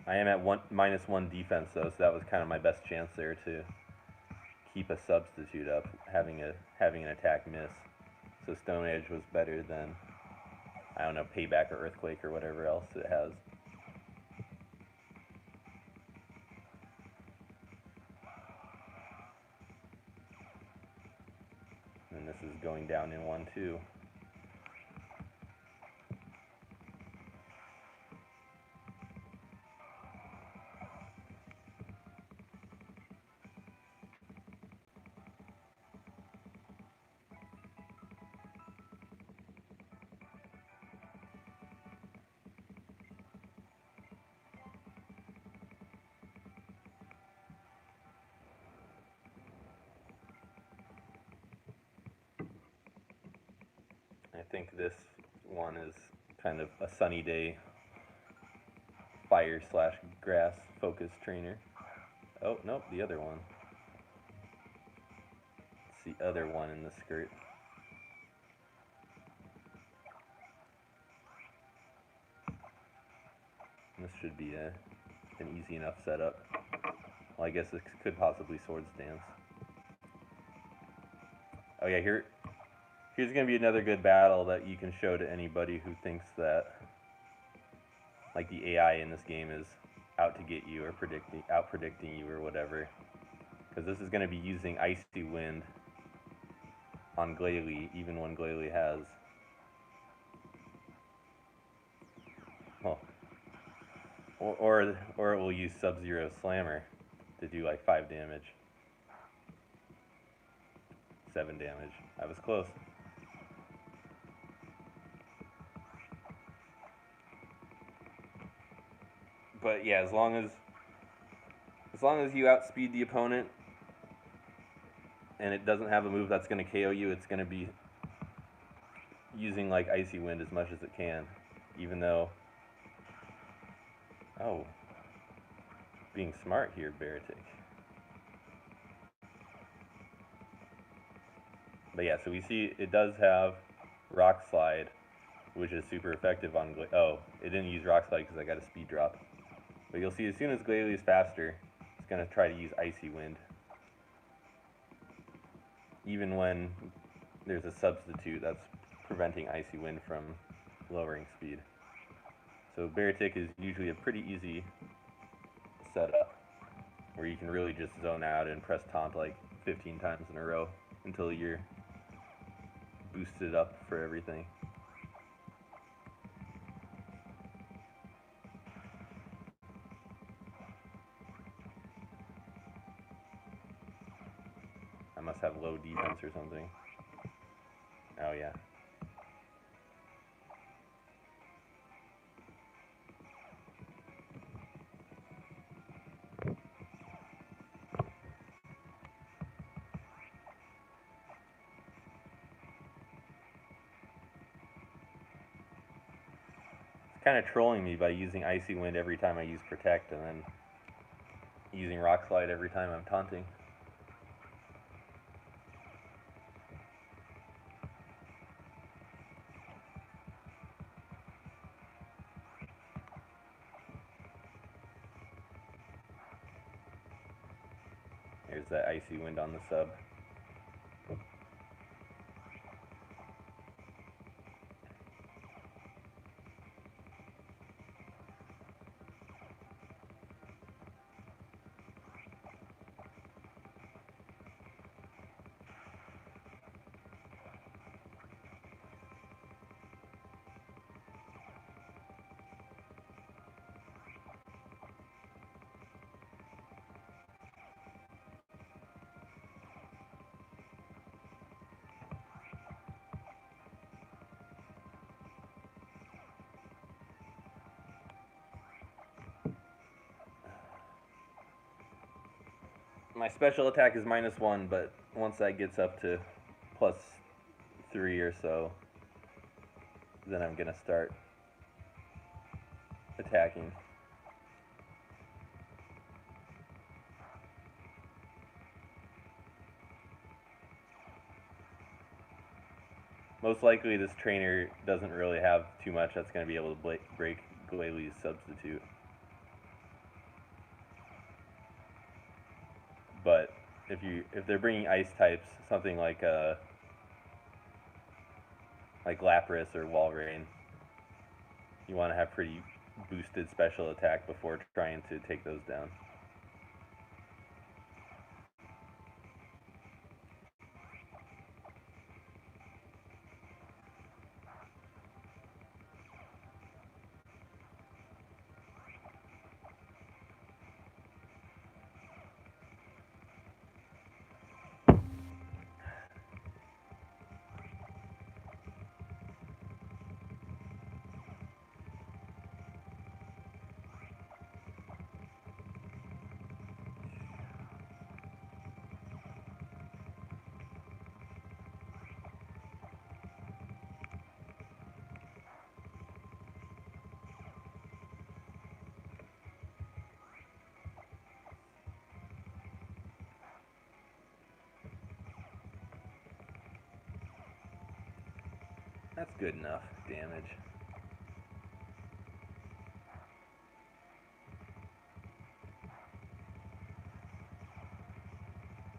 I am at -1 defense though, so that was kind of my best chance there to keep a substitute up, having an attack miss. So Stone Edge was better than, I don't know, Payback or Earthquake or whatever else it has. And this is going down in 1 too. I think this one is kind of a sunny day fire/grass focused trainer. Oh, nope, the other one. It's the other one in the skirt. This should be an easy enough setup. Well, I guess this could possibly Swords Dance. Oh yeah, here's going to be another good battle that you can show to anybody who thinks that like the AI in this game is out to get you or out predicting you or whatever. Because this is going to be using Icy Wind on Glalie, even when Glalie has... Oh. Or it will use Sub-Zero Slammer to do like 5 damage. 7 damage. I was close. But yeah, as long as you outspeed the opponent and it doesn't have a move that's going to KO you, it's going to be using like Icy Wind as much as it can, even though... Oh, being smart here, Baratic. But yeah, so we see it does have Rock Slide, which is super effective on Glalie. Oh, it didn't use Rock Slide because I got a speed drop. But you'll see as soon as Glalie is faster, it's going to try to use Icy Wind. Even when there's a substitute that's preventing Icy Wind from lowering speed. So Baratic is usually a pretty easy setup, where you can really just zone out and press taunt like 15 times in a row until you're boosted up for everything. low defense or something. Oh yeah. It's kind of trolling me by using Icy Wind every time I use Protect, and then using Rock Slide every time I'm taunting. There's that Icy Wind on the sub. My special attack is -1, but once that gets up to +3 or so, then I'm gonna start attacking. Most likely this trainer doesn't really have too much that's going to be able to break Glalie substitute. But if they're bringing ice types, something like Lapras or Walrein, you want to have pretty boosted special attack before trying to take those down. That's good enough damage.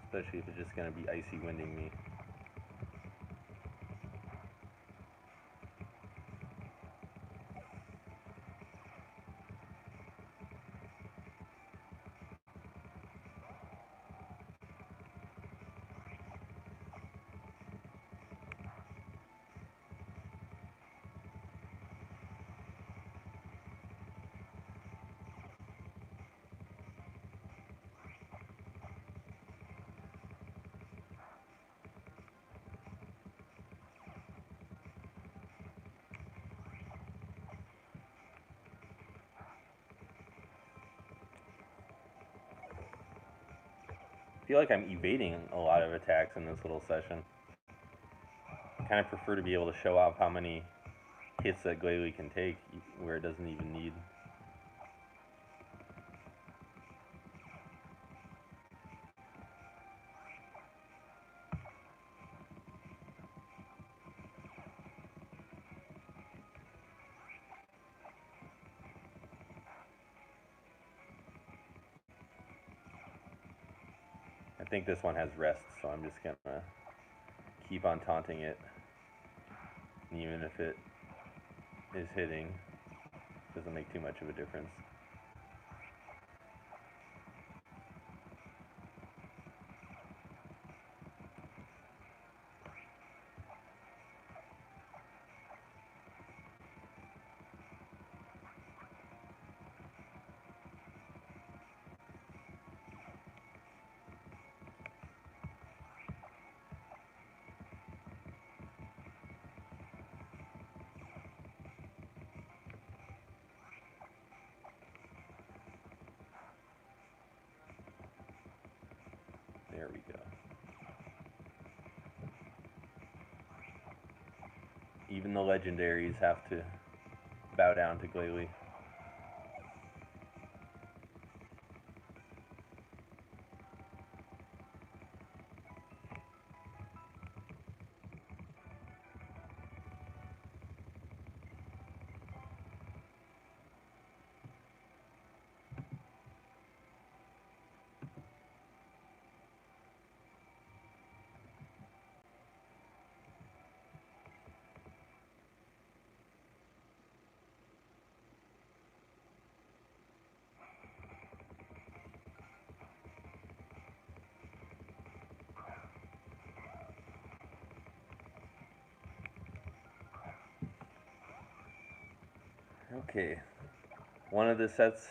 Especially if it's just going to be Icy Winding me. I feel like I'm evading a lot of attacks in this little session. I kind of prefer to be able to show off how many hits that Glalie can take where it doesn't even need. I think this one has rest, so I'm just gonna keep on taunting it. And even if it is hitting, it doesn't make too much of a difference. There we go. Even the legendaries have to bow down to Glalie. Okay, one of the sets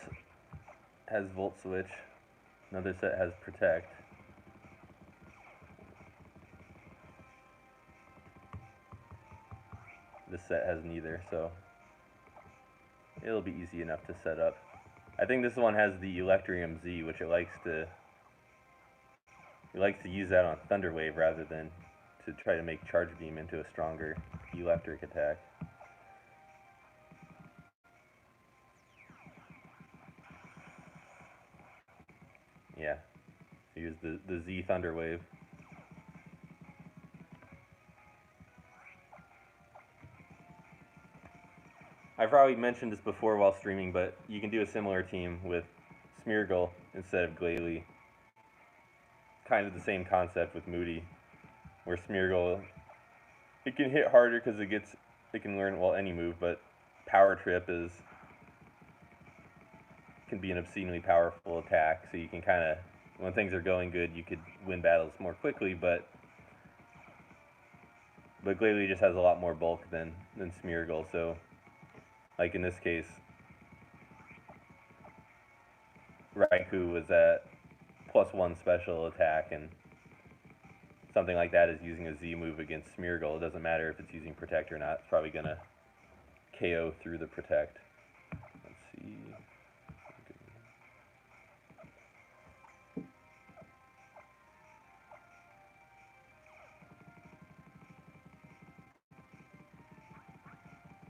has Volt Switch, another set has Protect. This set has neither, so it'll be easy enough to set up. I think this one has the Electrium Z, which it likes to use that on Thunder Wave rather than to try to make Charge Beam into a stronger electric attack. Yeah, use the Z Thunder Wave. I've probably mentioned this before while streaming, but you can do a similar team with Smeargle instead of Glalie. Kind of the same concept with Moody, where Smeargle, it can hit harder because it can learn, well, any move, but Power Trip can be an obscenely powerful attack, so you can kind of, when things are going good, you could win battles more quickly, but Glalie just has a lot more bulk than Smeargle, so like in this case, Raikou was at +1 special attack, and something like that is using a Z move against Smeargle. It doesn't matter if it's using Protect or not, it's probably going to KO through the Protect. Let's see.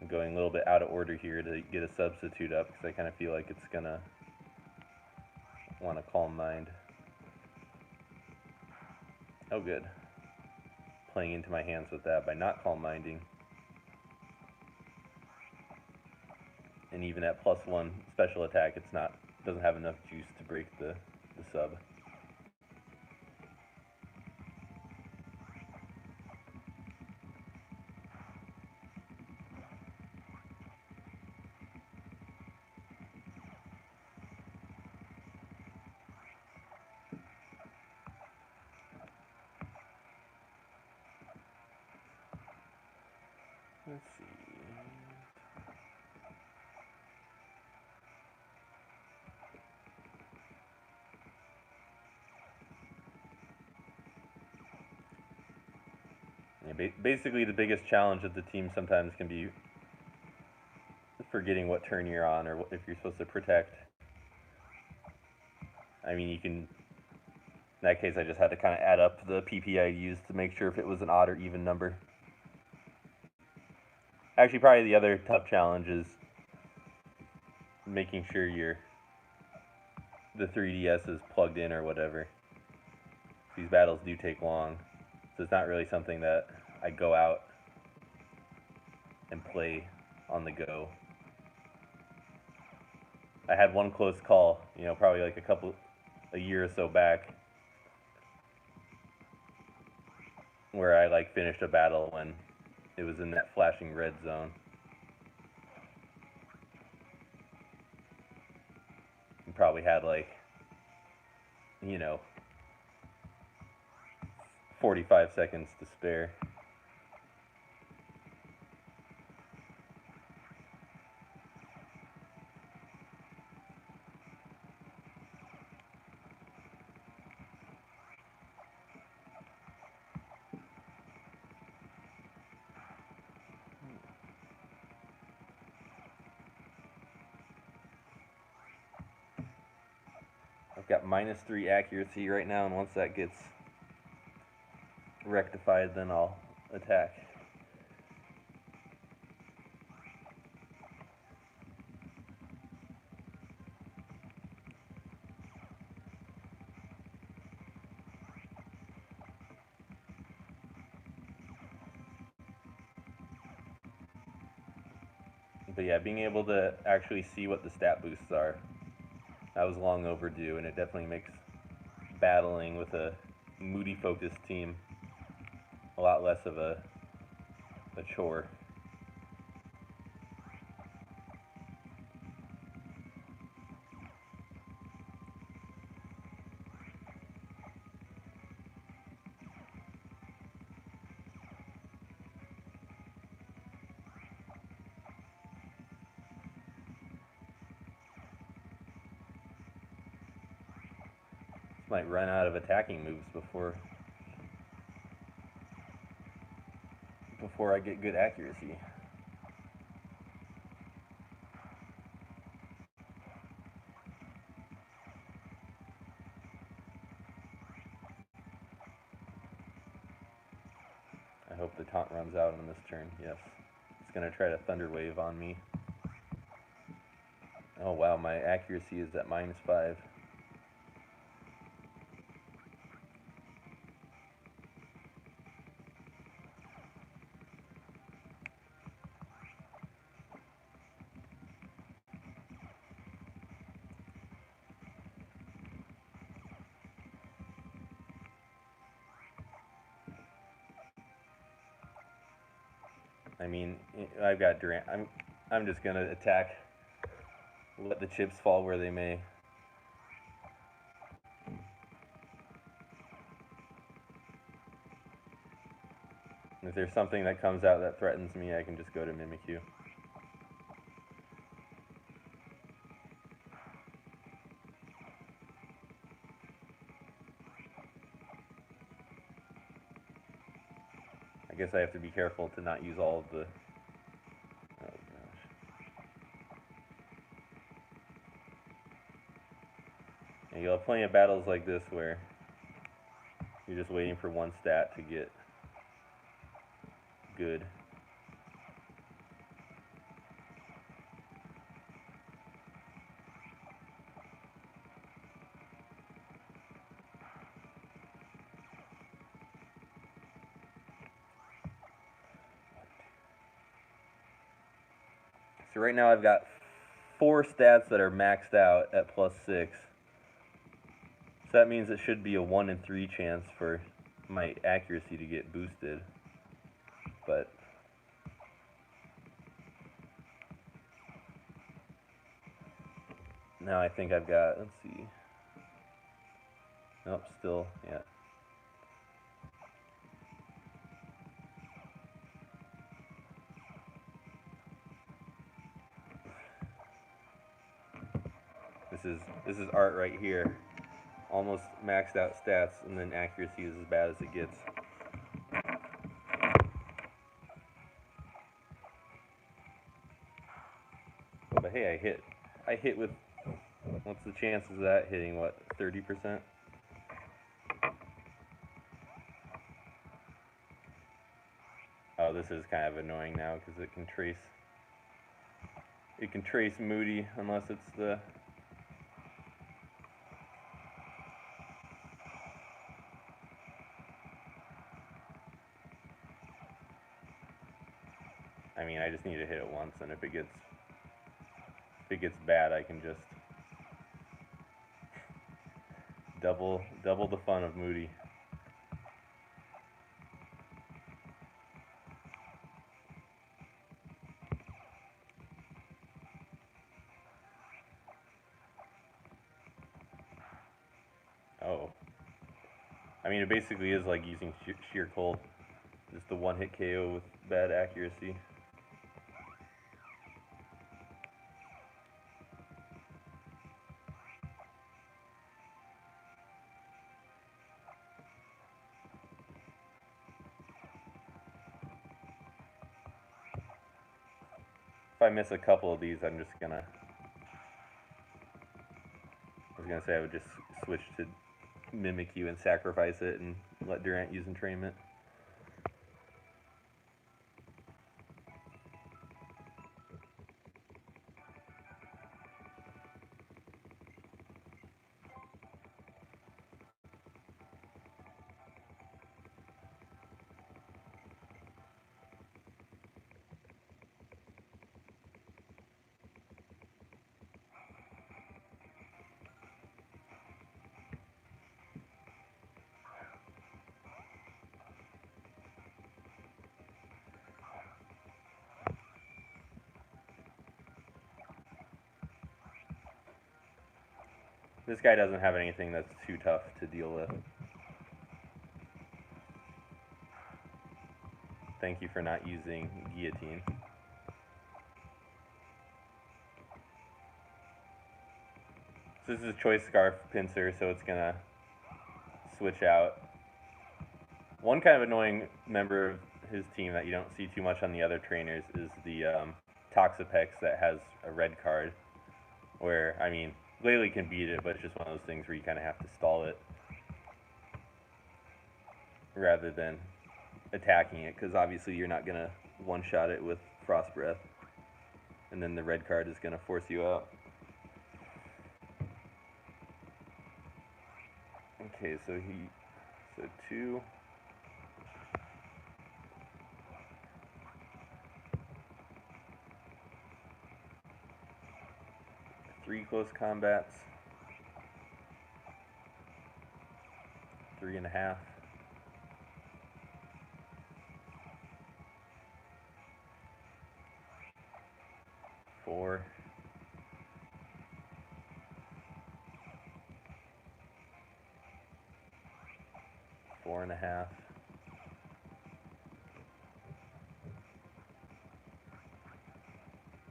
I'm going a little bit out of order here to get a substitute up because I kind of feel like it's going to want to Calm Mind. Oh, good. Playing into my hands with that by not Calm Minding. And even at +1 special attack, doesn't have enough juice to break the sub. Let's see. Yeah, basically, the biggest challenge of the team sometimes can be forgetting what turn you're on or if you're supposed to Protect. I mean, you can. In that case, I just had to kind of add up the PP I used to make sure if it was an odd or even number. Actually, probably the other tough challenge is making sure the 3DS is plugged in or whatever. These battles do take long, so it's not really something that I go out and play on the go. I had one close call, probably like a year or so back, where I finished a battle when it was in that flashing red zone. You probably had 45 seconds to spare. I've got -3 accuracy right now, and once that gets rectified, then I'll attack. But yeah, being able to actually see what the stat boosts are, that was long overdue, and it definitely makes battling with a moody focused team a lot less of a chore. Might run out of attacking moves before I get good accuracy. I hope the taunt runs out on this turn. Yes. It's going to try to Thunder Wave on me. Oh wow, my accuracy is at -5. I mean, I've got Durant. I'm just gonna attack. Let the chips fall where they may. If there's something that comes out that threatens me, I can just go to Mimikyu. I guess I have to be careful to not use all of the... Oh gosh. And you'll have plenty of battles like this where you're just waiting for one stat to get good. So right now I've got 4 stats that are maxed out at +6. So that means it should be a 1 in 3 chance for my accuracy to get boosted. But now I think I've got, let's see. Nope, still, yeah. This is art right here. Almost maxed out stats, and then accuracy is as bad as it gets. But hey, I hit with, what's the chances of that hitting, what, 30%? Oh, this is kind of annoying now, because it can trace Moody, unless it's the... I mean, I just need to hit it once, and if it gets bad, I can just double the fun of Moody. Oh. I mean, it basically is like using sheer cold. Just a one-hit KO with bad accuracy. If I miss a couple of these, I'm just gonna... I was gonna say I would just switch to Mimikyu and sacrifice it and let Durant use entrainment. This guy doesn't have anything that's too tough to deal with. Thank you for not using guillotine. So this is a choice scarf pincer, so it's gonna switch out. One kind of annoying member of his team that you don't see too much on the other trainers is the Toxapex that has a red card. Where, I mean, Glalie can beat it, but it's just one of those things where you kind of have to stall it rather than attacking it, because obviously you're not going to one-shot it with Frost Breath, and then the red card is going to force you out. Okay, so 2. Three close combats. 3.5. 4. 4.5.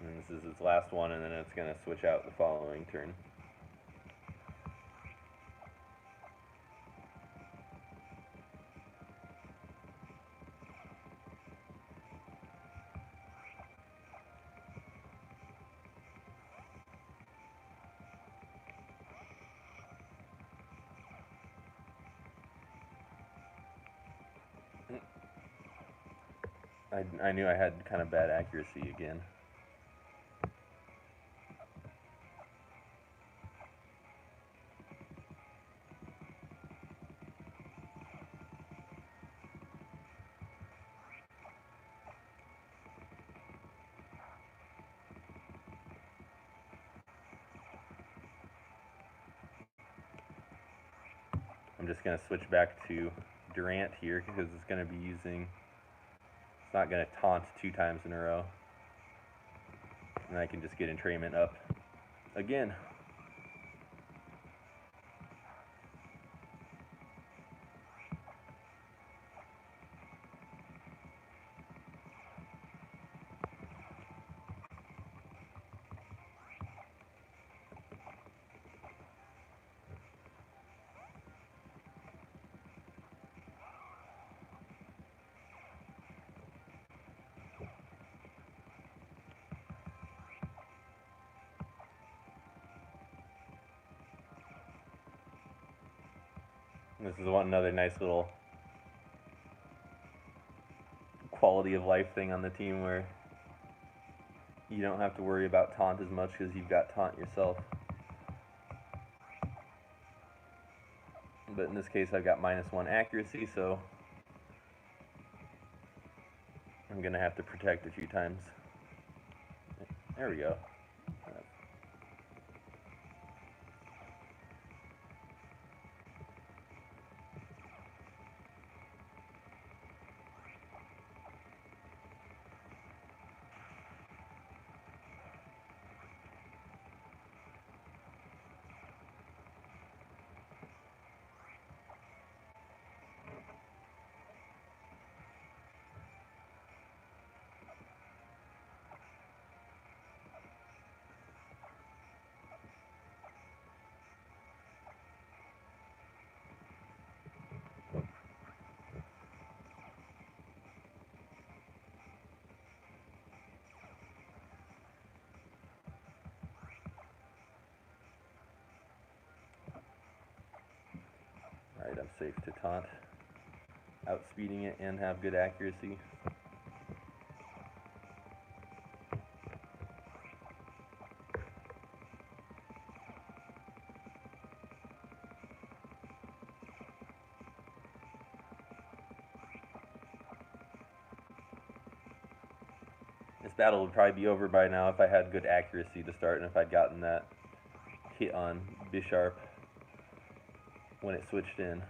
And this is its last one, and then it's going to switch out the following turn. I knew I had kind of bad accuracy again. I'm just going to switch back to Durant here because it's going to be using, it's not going to taunt 2 times in a row. And I can just get entrainment up again. This is another nice little quality of life thing on the team where you don't have to worry about taunt as much because you've got taunt yourself. But in this case I've got -1 accuracy, so I'm going to have to protect a few times. There we go. Alright, I'm safe to taunt, outspeeding it and have good accuracy. This battle would probably be over by now if I had good accuracy to start and if I'd gotten that hit on Bisharp when it switched in.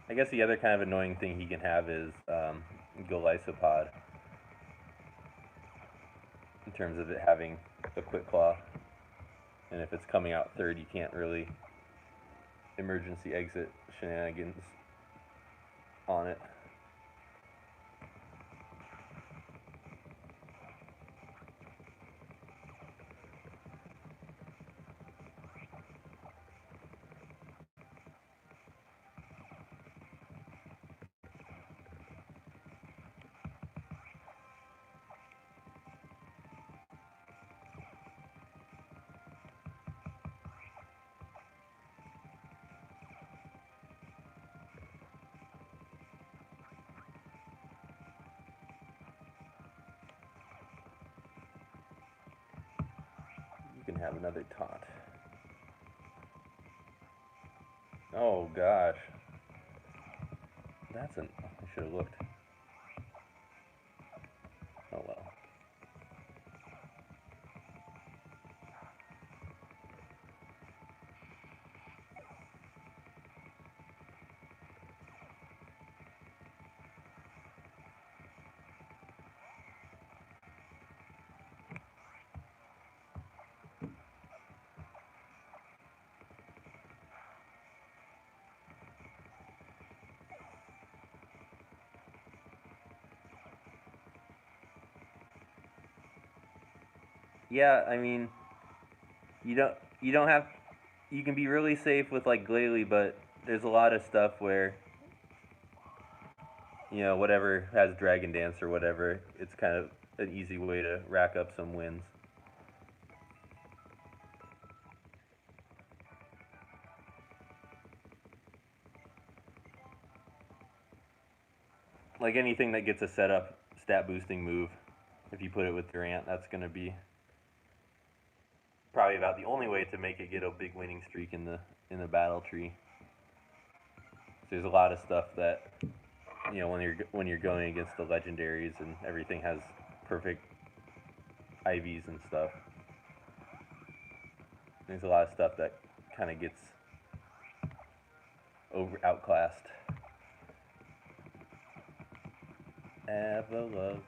I guess the other kind of annoying thing he can have is Golisopod, in terms of it having a quick claw. And if it's coming out third, you can't really emergency exit shenanigans on it. You can have another taunt. Oh gosh. I should have looked. Oh well. Yeah, I mean, you don't have you can be really safe with like Glalie, but there's a lot of stuff where whatever has Dragon Dance or whatever, it's kind of an easy way to rack up some wins. Like anything that gets a setup stat boosting move, if you put it with Durant, that's going to be probably about the only way to make it get a big winning streak in the battle tree. There's a lot of stuff that when you're going against the legendaries and everything has perfect IVs and stuff. There's a lot of stuff that kind of gets outclassed. Avalove.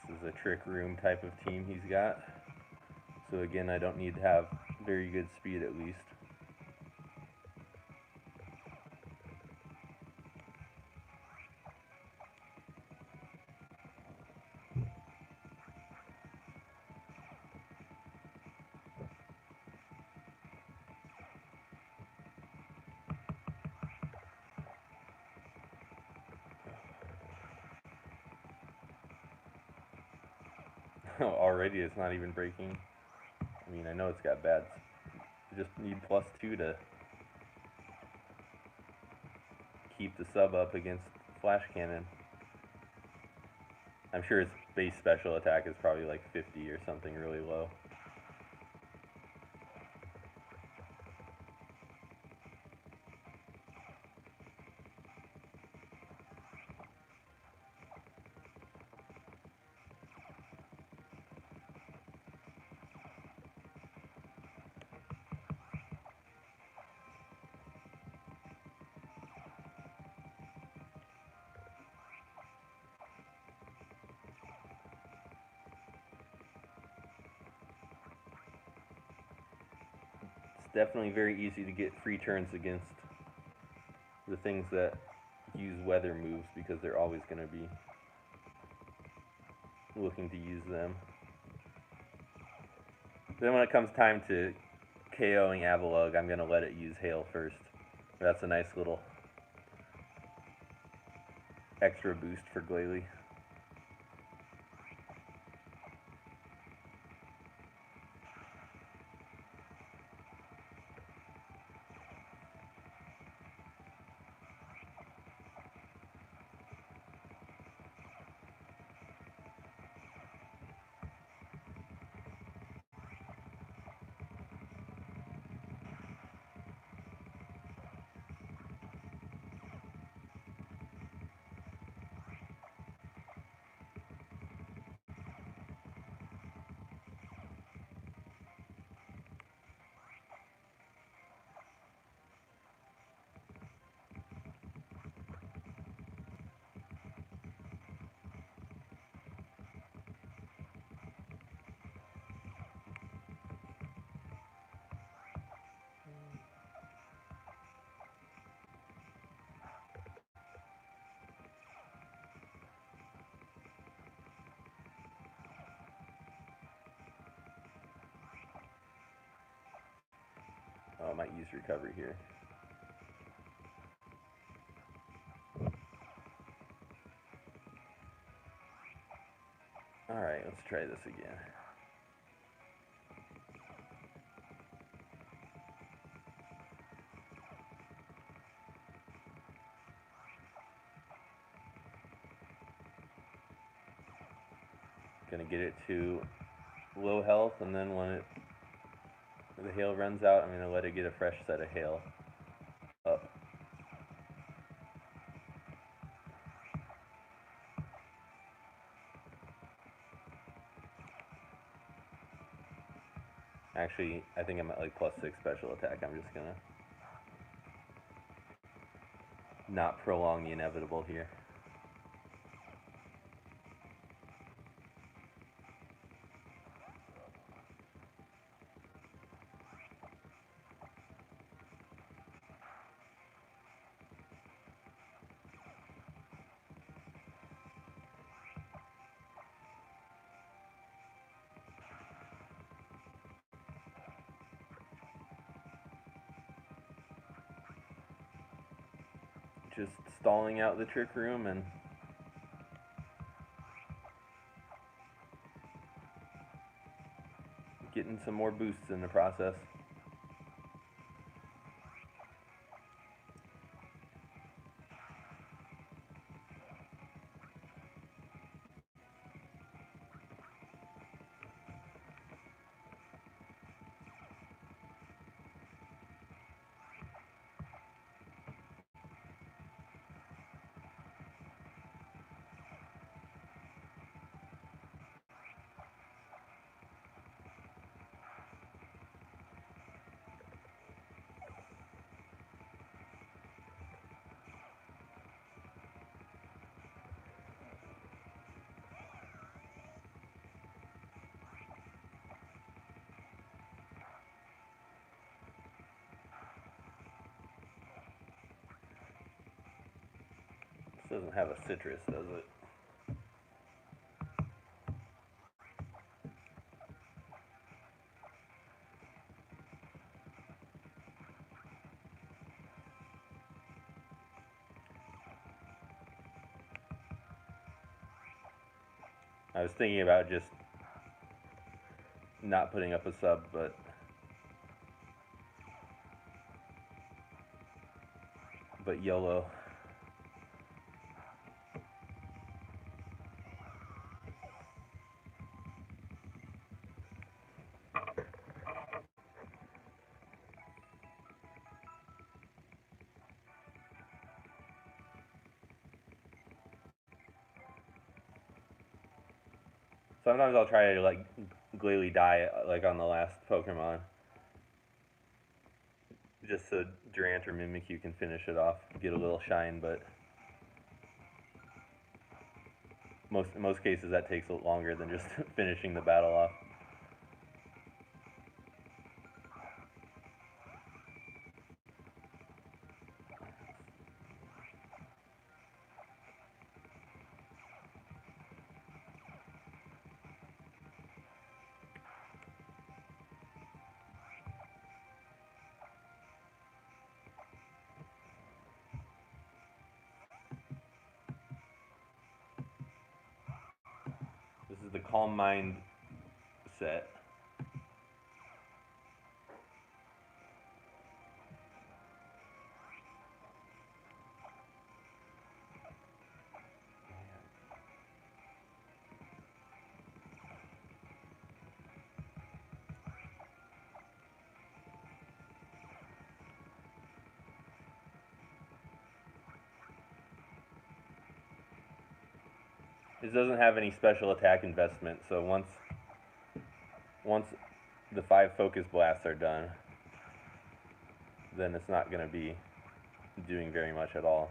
This is a trick room type of team he's got. So again, I don't need to have very good speed at least. Already it's not even breaking. I mean, I know it's got bad. You just need +2 to keep the sub up against Flash Cannon. I'm sure its base special attack is probably like 50 or something really low. Definitely very easy to get free turns against the things that use weather moves because they're always going to be looking to use them. Then when it comes time to KOing Avalugg, I'm going to let it use Hail first. That's a nice little extra boost for Glalie. might use recovery here. Alright, let's try this again. Gonna get it to low health, and then when the hail runs out, I'm gonna let it get a fresh set of hail up. Actually, I think I'm at like +6 special attack. I'm just gonna not prolong the inevitable here. Just stalling out the trick room and getting some more boosts in the process. This doesn't have a citrus, does it? I was thinking about just not putting up a sub, but YOLO. Sometimes I'll try to like Glalie die like on the last Pokemon, just so Durant or Mimikyu can finish it off, get a little shine, but in most cases that takes a lot longer than just finishing the battle off. This is the Calm Mind set. This doesn't have any special attack investment, so once the 5 focus blasts are done, then it's not going to be doing very much at all.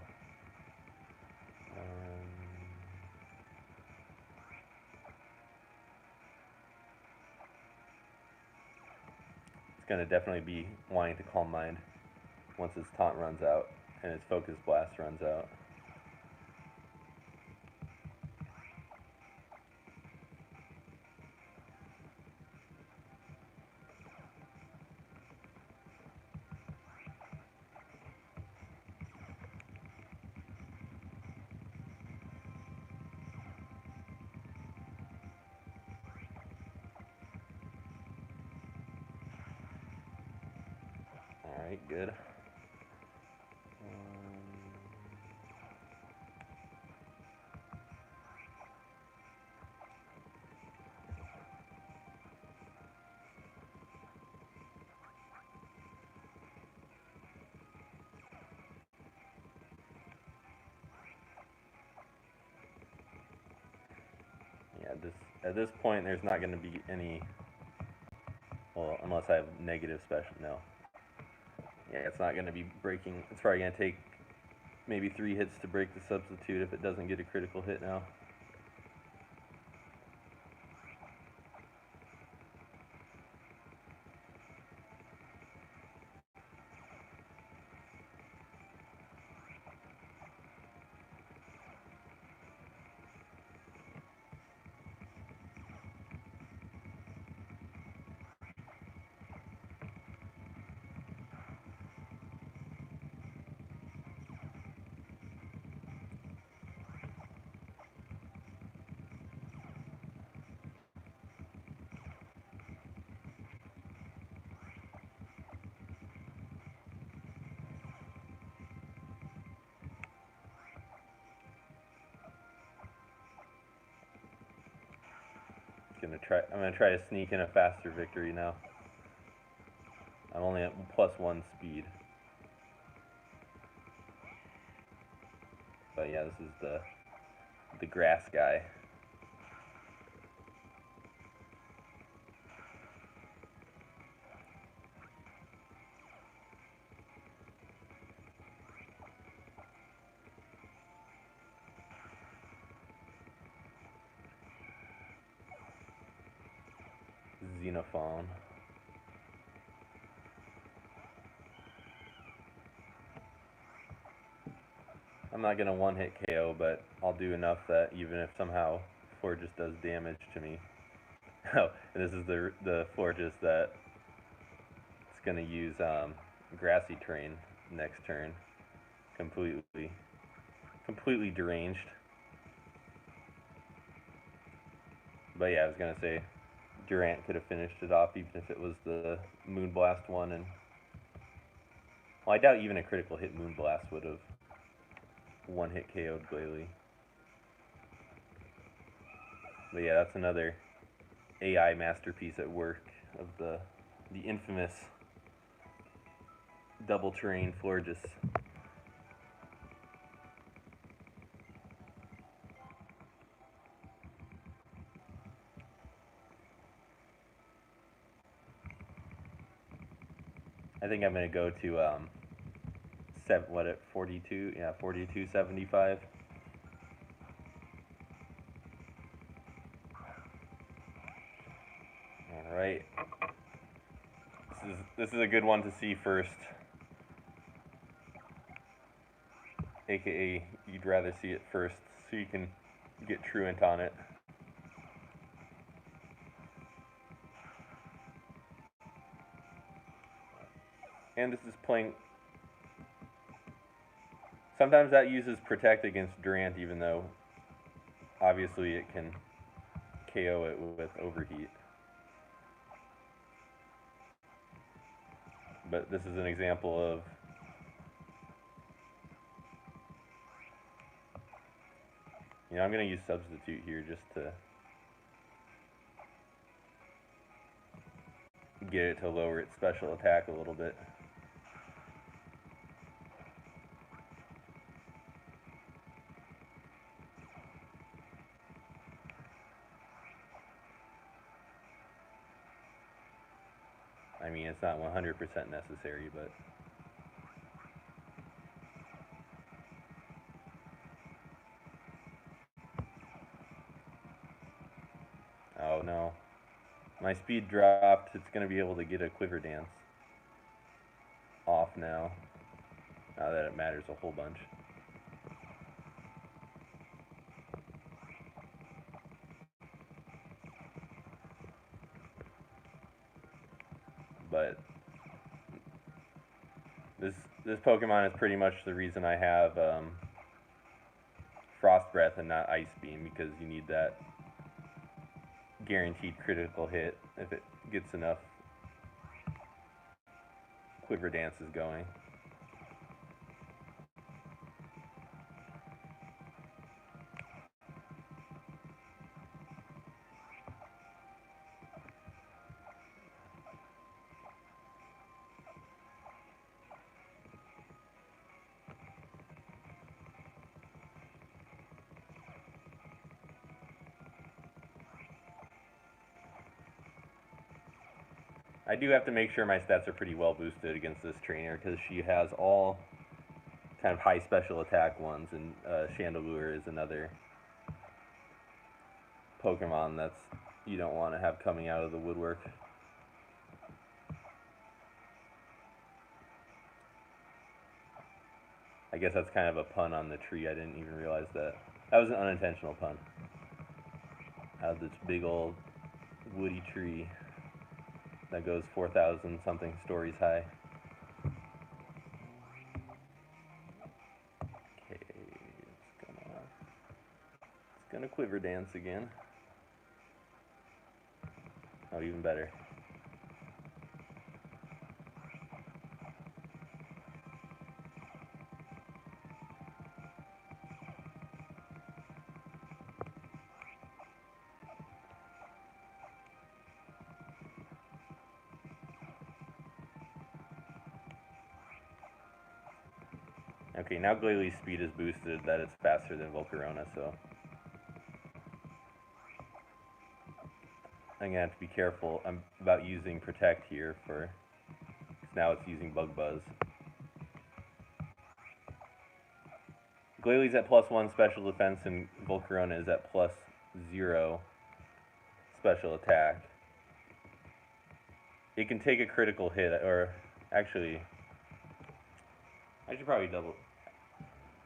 It's going to definitely be wanting to Calm Mind once its taunt runs out and its focus blast runs out. Alright, good. Yeah, at this point, there's not going to be any. Well, unless I have negative special. No. Yeah, it's not going to be breaking. It's probably going to take maybe 3 hits to break the substitute if it doesn't get a critical hit now. I'm gonna try to sneak in a faster victory now. I'm only at +1 speed. But yeah, this is the grass guy. Xenophon. I'm not gonna one-hit KO, but I'll do enough that even if somehow Fortress does damage to me. Oh, and this is the Fortress that it's gonna use Grassy Terrain next turn. Completely deranged. But yeah, I was gonna say Durant could have finished it off even if it was the Moonblast one, and well, I doubt even a critical hit Moonblast would have one-hit KO'd Glalie. But yeah, that's another AI masterpiece at work of the infamous double terrain Florges. I think I'm gonna go to 42? Yeah, 42.75. All right. This is a good one to see first. AKA, you'd rather see it first so you can get truant on it. And this is playing. Sometimes that uses Protect against Durant, even though obviously it can KO it with Overheat. But this is an example of I'm going to use Substitute here just to get it to lower its special attack a little bit. I mean, it's not 100% necessary, but oh no. My speed dropped. It's going to be able to get a Quiver Dance off now. Now that it matters a whole bunch. But this Pokemon is pretty much the reason I have Frost Breath and not Ice Beam, because you need that guaranteed critical hit if it gets enough Quiver Dance is going. I do have to make sure my stats are pretty well boosted against this trainer because she has all kind of high special attack ones, and Chandelure is another Pokemon that's you don't want to have coming out of the woodwork. I guess that's kind of a pun on the tree. I didn't even realize that. That was an unintentional pun. Out of this big old woody tree that goes 4,000 something stories high. Okay, it's gonna Quiver Dance again. Oh, even better. Okay, now Glalie speed is boosted that it's faster than Volcarona, so I'm gonna have to be careful about using Protect here for, because now it's using Bug Buzz. Glalie's at +1 special defense and Volcarona is at +0 special attack. It can take a critical hit, or actually, I should probably double.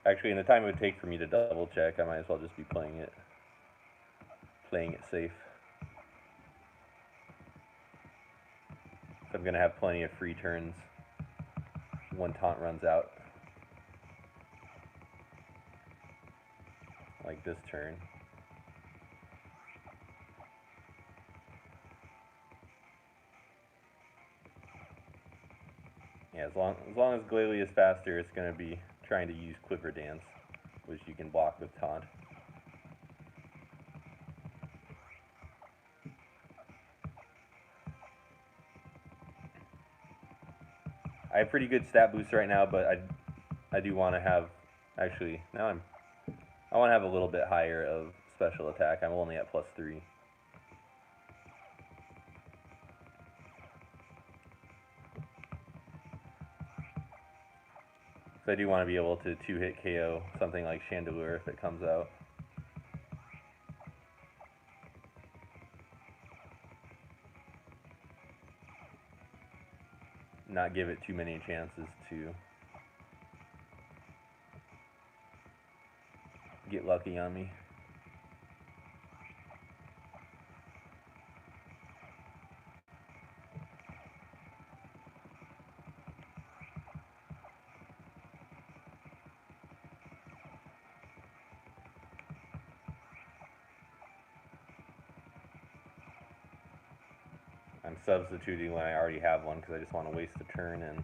Actually, in the time it would take for me to double check, I might as well just be playing it safe. I'm gonna have plenty of free turns when Taunt runs out, like this turn. Yeah, as long as Glalie is faster, it's gonna be trying to use Quiver Dance, which you can block with Taunt. I have pretty good stat boosts right now, but I do want to have, actually, I want to have a little bit higher of special attack. I'm only at +3. So I do want to be able to 2-hit KO something like Chandelure if it comes out. Not give it too many chances to get lucky on me. I'm substituting when I already have one because I just want to waste a turn and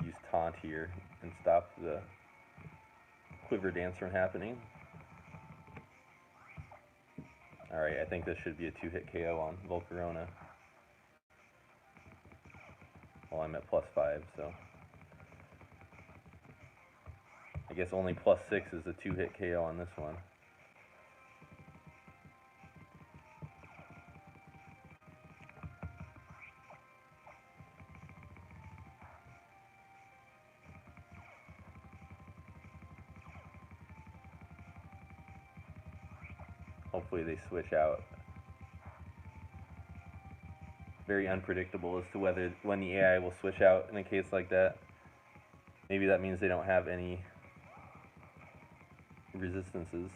use Taunt here and stop the Quiver Dance from happening. Alright, I think this should be a 2-hit KO on Volcarona. Well, I'm at +5, so I guess only +6 is a 2-hit KO on this one. Hopefully they switch out. Very unpredictable as to when the AI will switch out in a case like that. Maybe that means they don't have any resistances.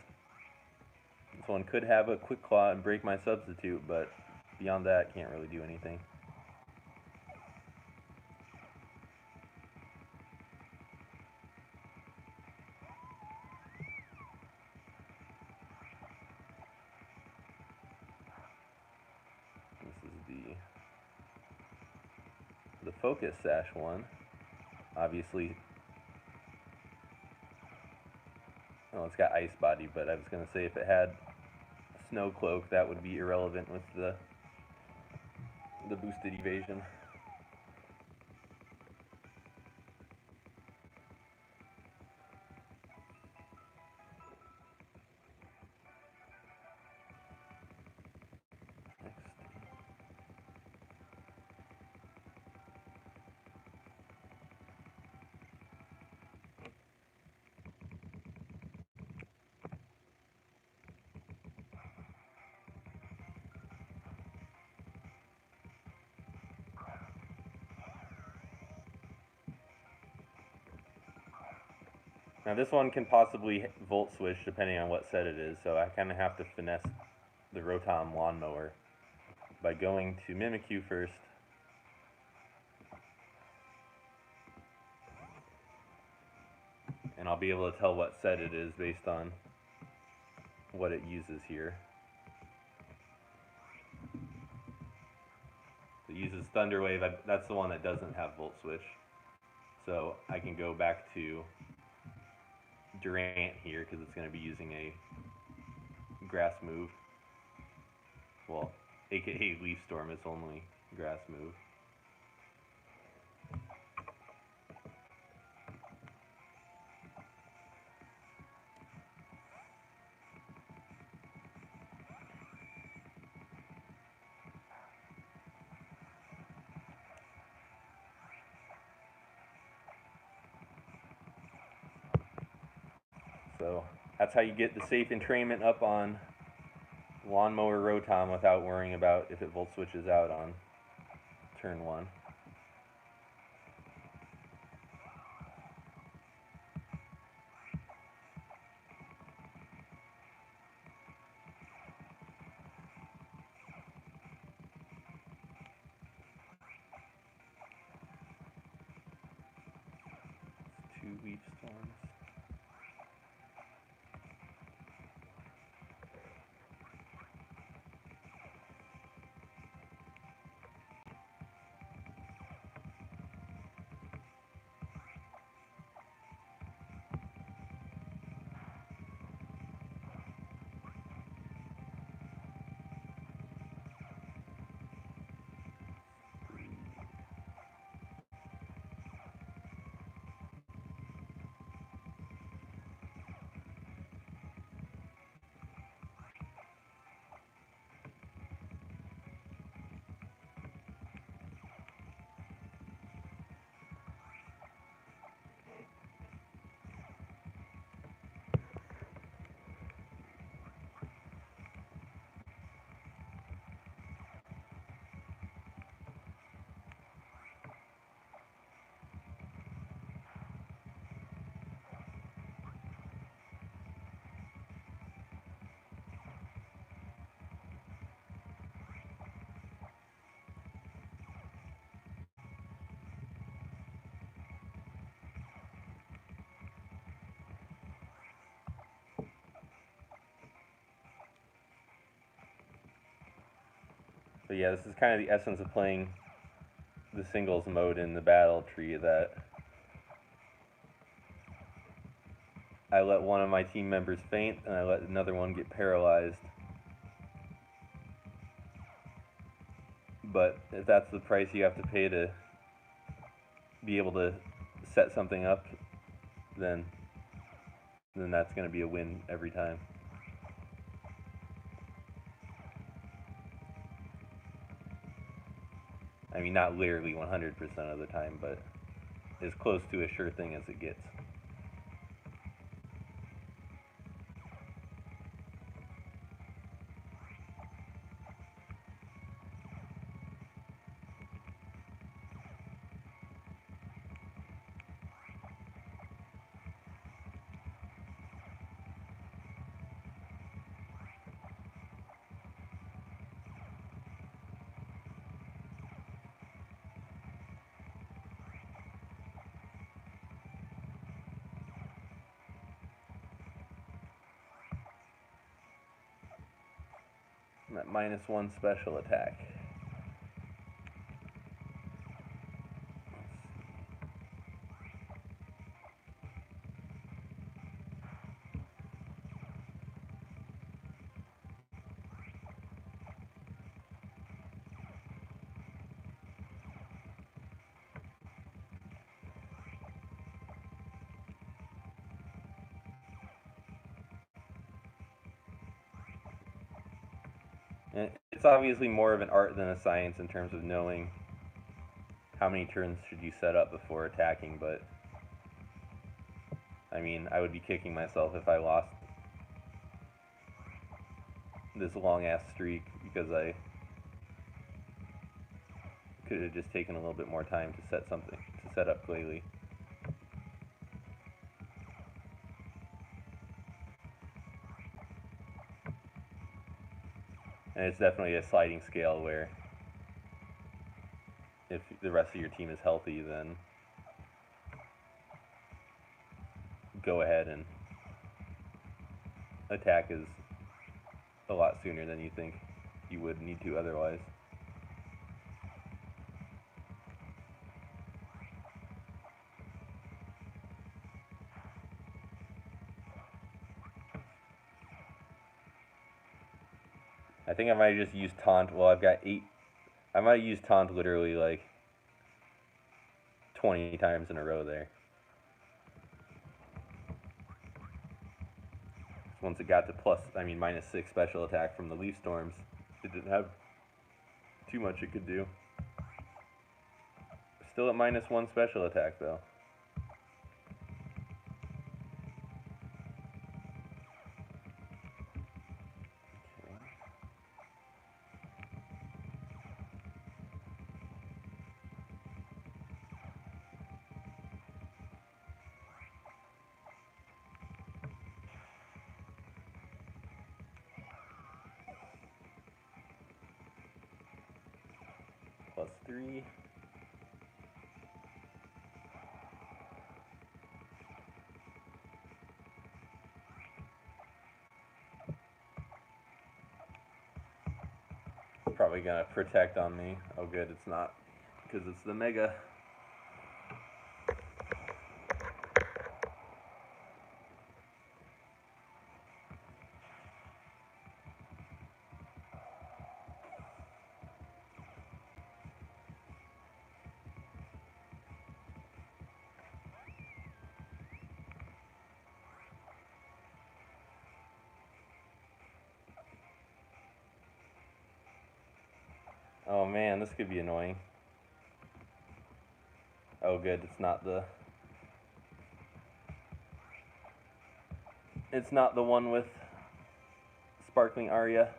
This one could have a Quick Claw and break my substitute, but beyond that, can't really do anything. This is the the Focus Sash one, obviously, well, it's got Ice Body, but I was going to say if it had Snow Cloak, that would be irrelevant with the boosted evasion. Now this one can possibly volt switch depending on what set it is, so I kind of have to finesse the Rotom Lawnmower by going to Mimikyu first. And I'll be able to tell what set it is based on what it uses here. It uses Thunder Wave, that's the one that doesn't have Volt Switch. So I can go back to Durant here because it's going to be using a grass move. Well, aka Leaf Storm, it's only grass move. So that's how you get the safe entrainment up on Lawnmower Rotom without worrying about if it volt switches out on turn 1. Two Leaf Storms. But yeah, this is kind of the essence of playing the singles mode in the battle tree, that I let one of my team members faint and I let another one get paralyzed. But if that's the price you have to pay to be able to set something up, then that's going to be a win every time. I mean, not literally 100% of the time, but as close to a sure thing as it gets. That -1 special attack. it's obviously more of an art than a science in terms of knowing how many turns should you set up before attacking, but I mean, I would be kicking myself if I lost this long ass streak because I could have just taken a little bit more time to set up Glalie. And it's definitely a sliding scale where if the rest of your team is healthy, then go ahead and attack is a lot sooner than you think you would need to otherwise. I think I might just use taunt. Well, I've got 8. I might use taunt literally like 20 times in a row there. Once it got to -6 special attack from the Leaf Storms, it didn't have too much it could do. Still at -1 special attack though. +3. Probably gonna protect on me. Oh good, it's not, because it's the Mega. Oh man, this could be annoying. Oh good, it's not the one with Sparkling Aria.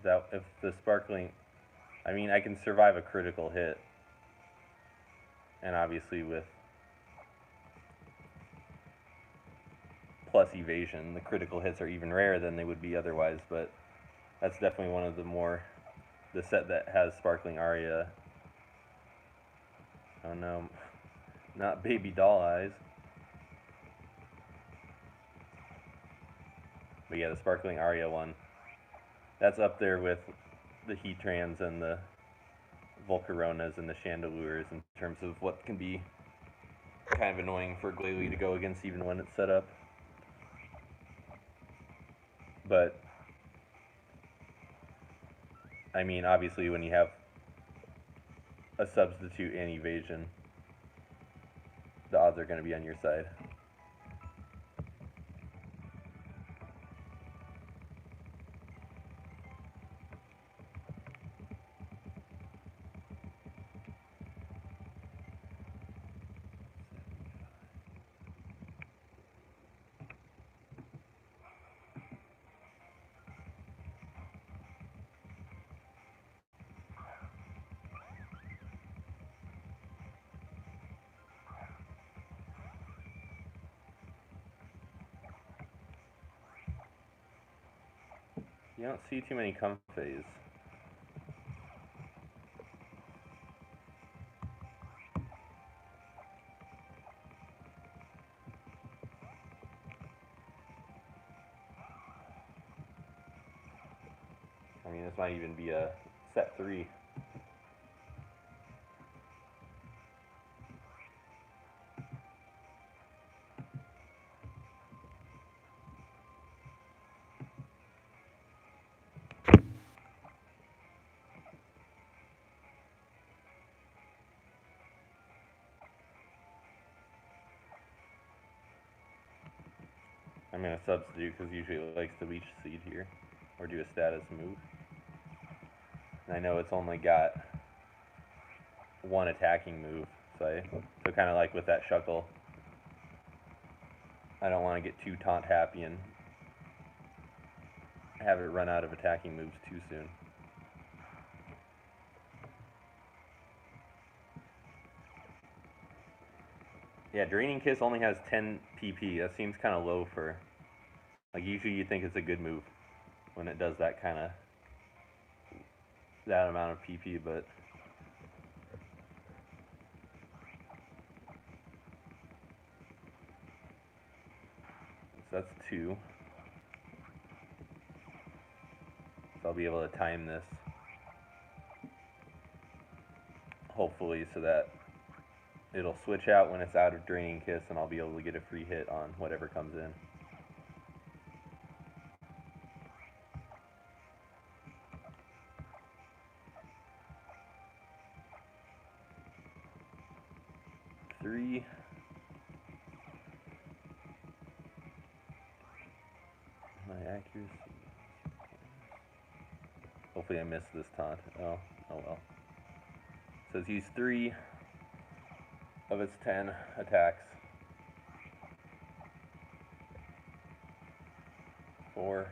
That if the Sparkling, I mean, I can survive a critical hit, and obviously with plus evasion, the critical hits are even rarer than they would be otherwise, but that's definitely one of the set that has Sparkling Aria. Oh no, not Baby Doll Eyes. But yeah, the Sparkling Aria one. That's up there with the Heatrans and the Volcaronas and the Chandelures in terms of what can be kind of annoying for Glalie to go against even when it's set up. But, I mean, obviously when you have a substitute and evasion, the odds are going to be on your side. You don't see too many Comfeys. I mean, this might even be a set 3. I'm going to substitute because usually it likes to leech seed here or do a status move. And I know it's only got one attacking move, so kind of like with that Shuckle, I don't want to get too taunt happy and have it run out of attacking moves too soon. Yeah, Draining Kiss only has 10 PP. That seems kind of low for, like, usually you think it's a good move when it does that kind of, that amount of PP, but so that's 2. So I'll be able to time this, hopefully, so that it'll switch out when it's out of Draining Kiss, and I'll be able to get a free hit on whatever comes in. Three. My accuracy. Hopefully I missed this taunt. Oh well. It says use 3 of its 10 attacks. 4.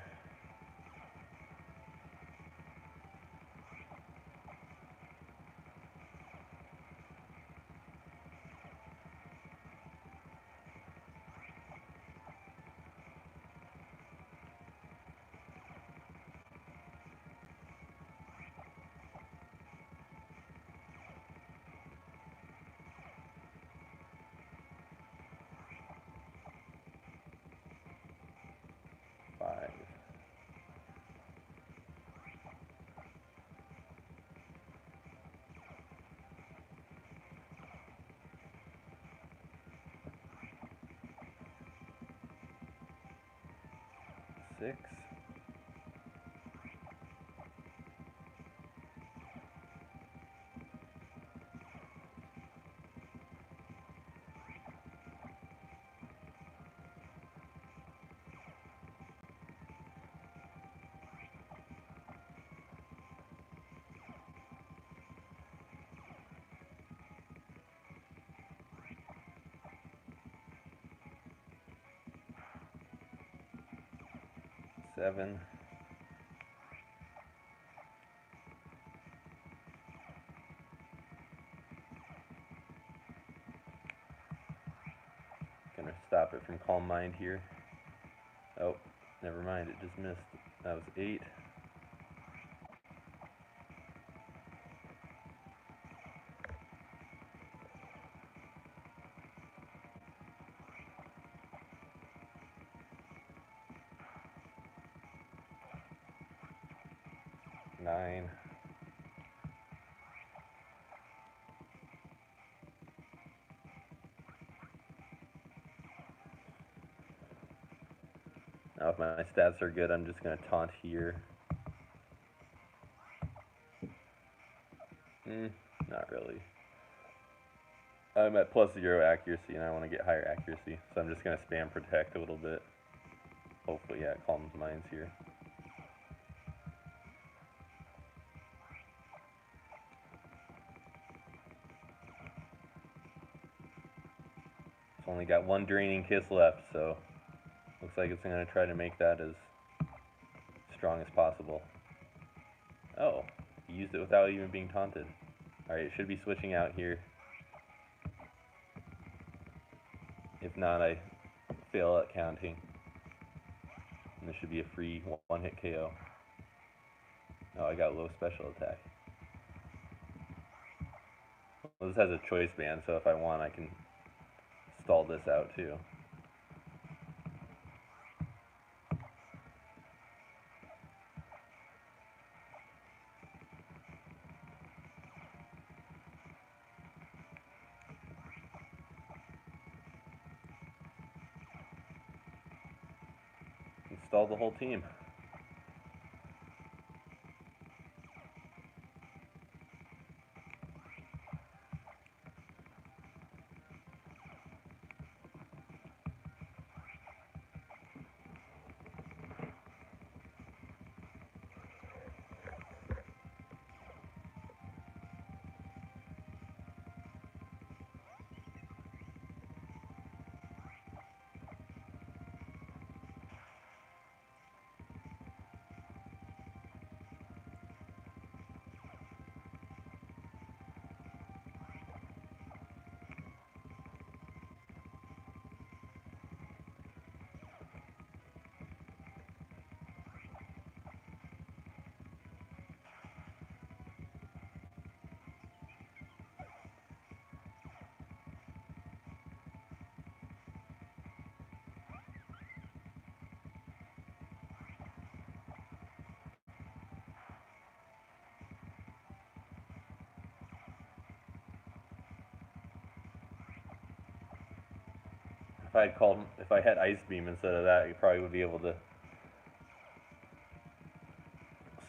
5. 6. 7. Gonna stop it from Calm Mind here. Oh, never mind, it just missed. That was 8. 9. Now if my stats are good, I'm just going to taunt here. Not really. I'm at +0 accuracy and I want to get higher accuracy, so I'm just going to spam protect a little bit. Hopefully, yeah, it calms minds here. It's only got 1 Draining Kiss left, so looks like it's going to try to make that as strong as possible. Oh, he used it without even being taunted. Alright, it should be switching out here. If not, I fail at counting. And this should be a free one-hit KO. Oh, I got low special attack. Well, this has a choice band, so if I want, I can stall this out too. Install the whole team. if I had Ice Beam instead of that, he probably would be able to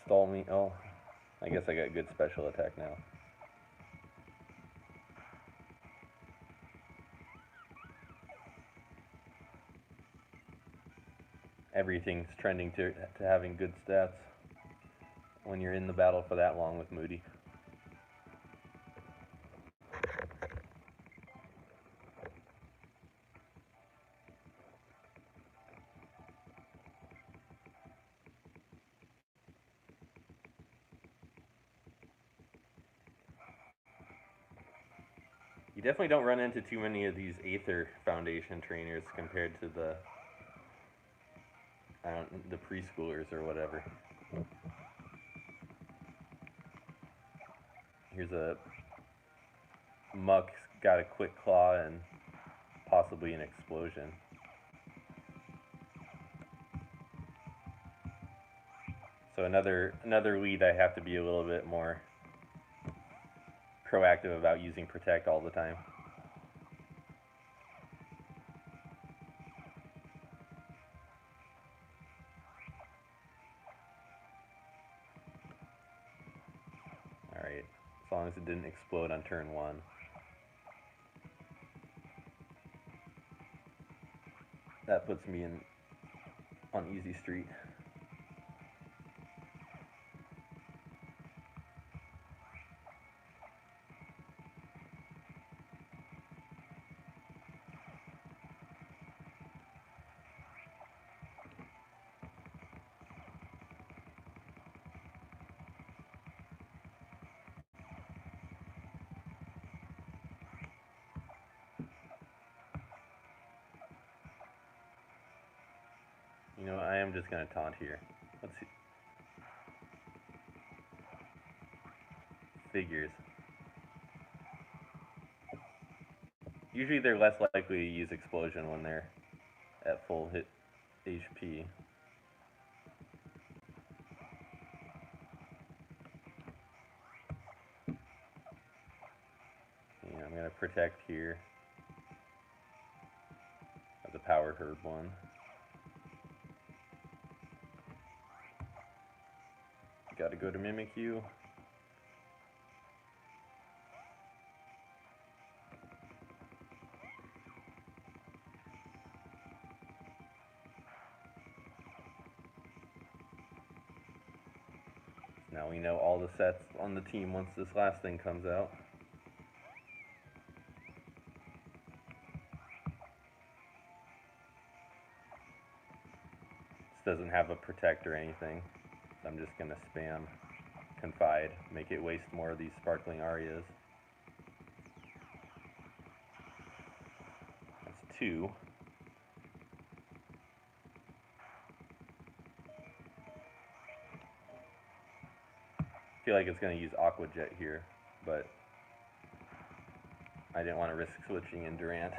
stall me. Oh, I guess I got good special attack now. Everything's trending to having good stats when you're in the battle for that long with Moody. You definitely don't run into too many of these Aether Foundation trainers compared to the preschoolers or whatever. Here's a Muck, got a quick claw and possibly an explosion. So another lead, I have to be a little bit more proactive about using Protect all the time. Alright, as long as it didn't explode on turn 1. That puts me on easy street. You know, I am just going to taunt here. Let's see. Figures. Usually they're less likely to use Explosion when they're at full hit HP. Yeah, I'm going to Protect here. The Power Herb one. Gotta go to Mimikyu. Now we know all the sets on the team once this last thing comes out. This doesn't have a Protect or anything, so I'm just gonna spam Confide, make it waste more of these Sparkling Arias. That's 2. I feel like it's going to use Aqua Jet here, but I didn't want to risk switching in Durant.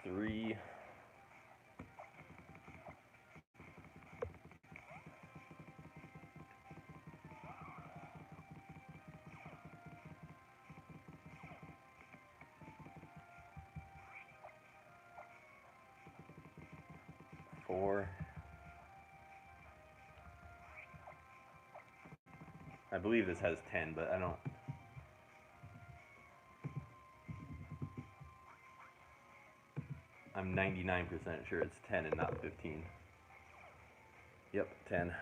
Three. Four. I believe this has 10, but I don't. I'm 99% sure it's 10 and not 15. Yep, 10.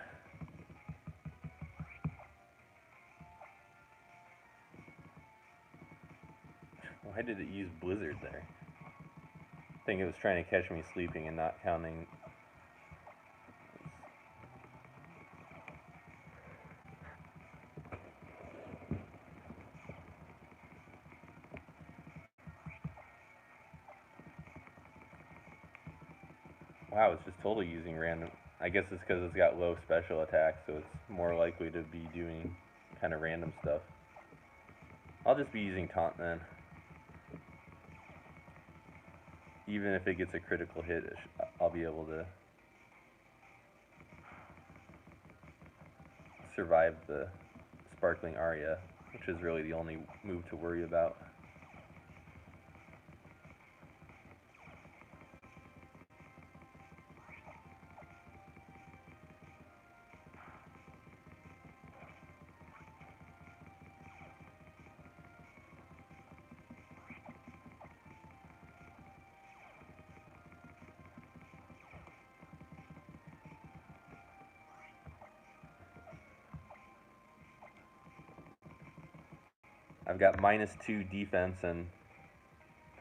Why did it use Blizzard there? I think it was trying to catch me sleeping and not counting. Wow, it's just totally using random. I guess it's because it's got low special attack, so it's more likely to be doing kind of random stuff. I'll just be using Taunt then. even if it gets a critical hit, I'll be able to survive the Sparkling Aria, which is really the only move to worry about. I've got -2 defense and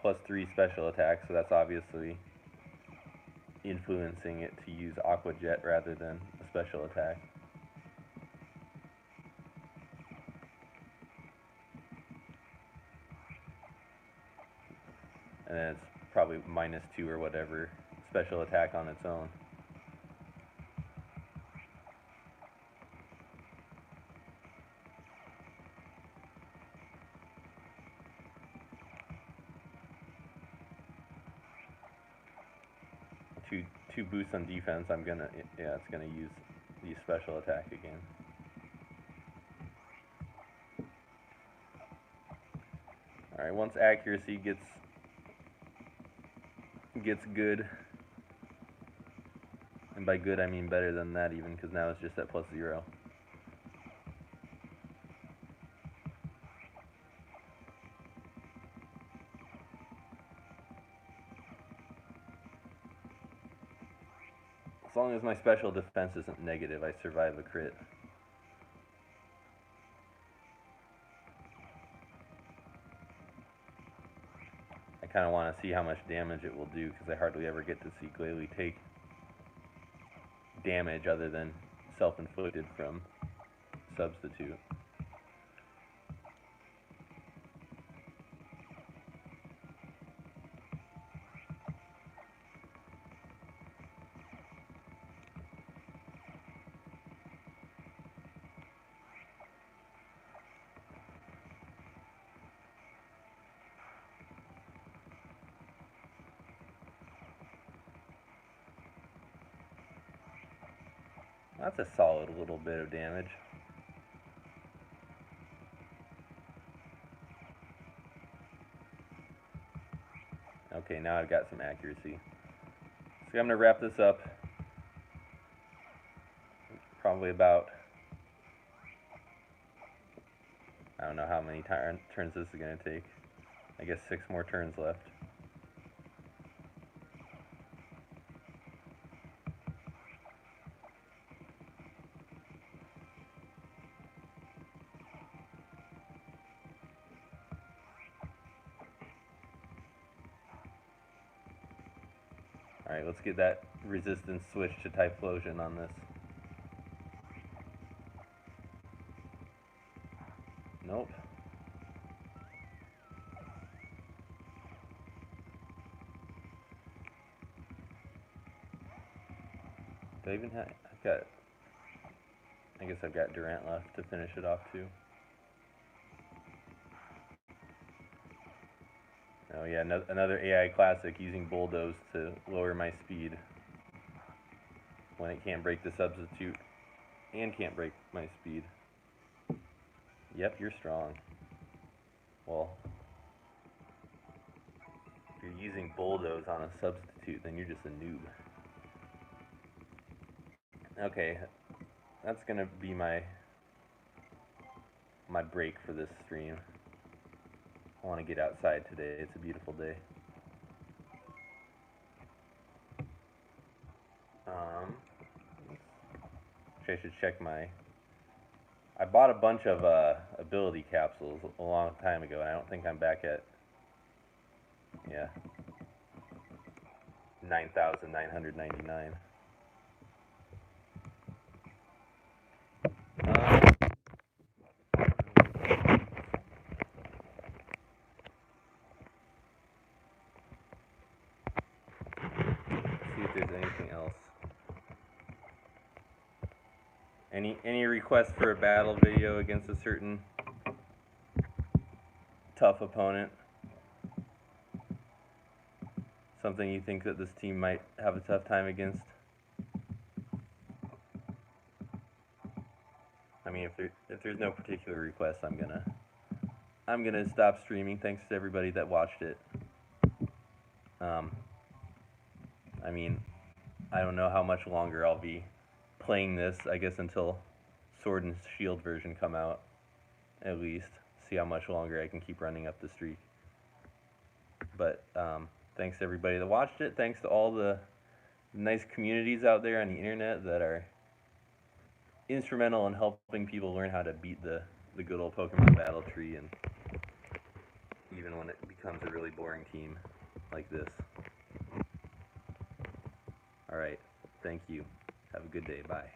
+3 special attack, so that's obviously influencing it to use Aqua Jet rather than a special attack. And then it's probably -2 or whatever special attack on its own. Two boosts on defense, it's gonna use the special attack again. Alright, once accuracy gets good, and by good I mean better than that even, because now it's just at +0. As long as my special defense isn't negative, I survive a crit. I kind of want to see how much damage it will do, because I hardly ever get to see Glalie take damage other than self-inflicted from substitute. That's a solid little bit of damage. Okay, now I've got some accuracy. So I'm going to wrap this up. Probably about, I don't know how many turns this is going to take. I guess 6 more turns left. Alright, let's get that resistance switch to Typhlosion on this. Nope. Do I even have, I guess I've got Durant left to finish it off too. Oh yeah, another AI classic, using Bulldoze to lower my speed when it can't break the substitute and can't break my speed. Yep, you're strong. Well, if you're using Bulldoze on a substitute, then you're just a noob. Okay, that's gonna be my break for this stream. I want to get outside today. It's a beautiful day. I should check my... I bought a bunch of ability capsules a long time ago, and I don't think I'm back at... Yeah. 9,999. See if there's anything else. Any requests for a battle video against a certain tough opponent? something you think that this team might have a tough time against? I mean, if there's no particular request, I'm gonna stop streaming. Thanks to everybody that watched it. Um, I mean, I don't know how much longer I'll be playing this. I guess until Sword and Shield version come out, at least. See how much longer I can keep running up the streak. But thanks to everybody that watched it. Thanks to all the nice communities out there on the internet that are instrumental in helping people learn how to beat the good old Pokemon battle tree, and even when it becomes a really boring team like this. Alright, thank you. Have a good day. Bye.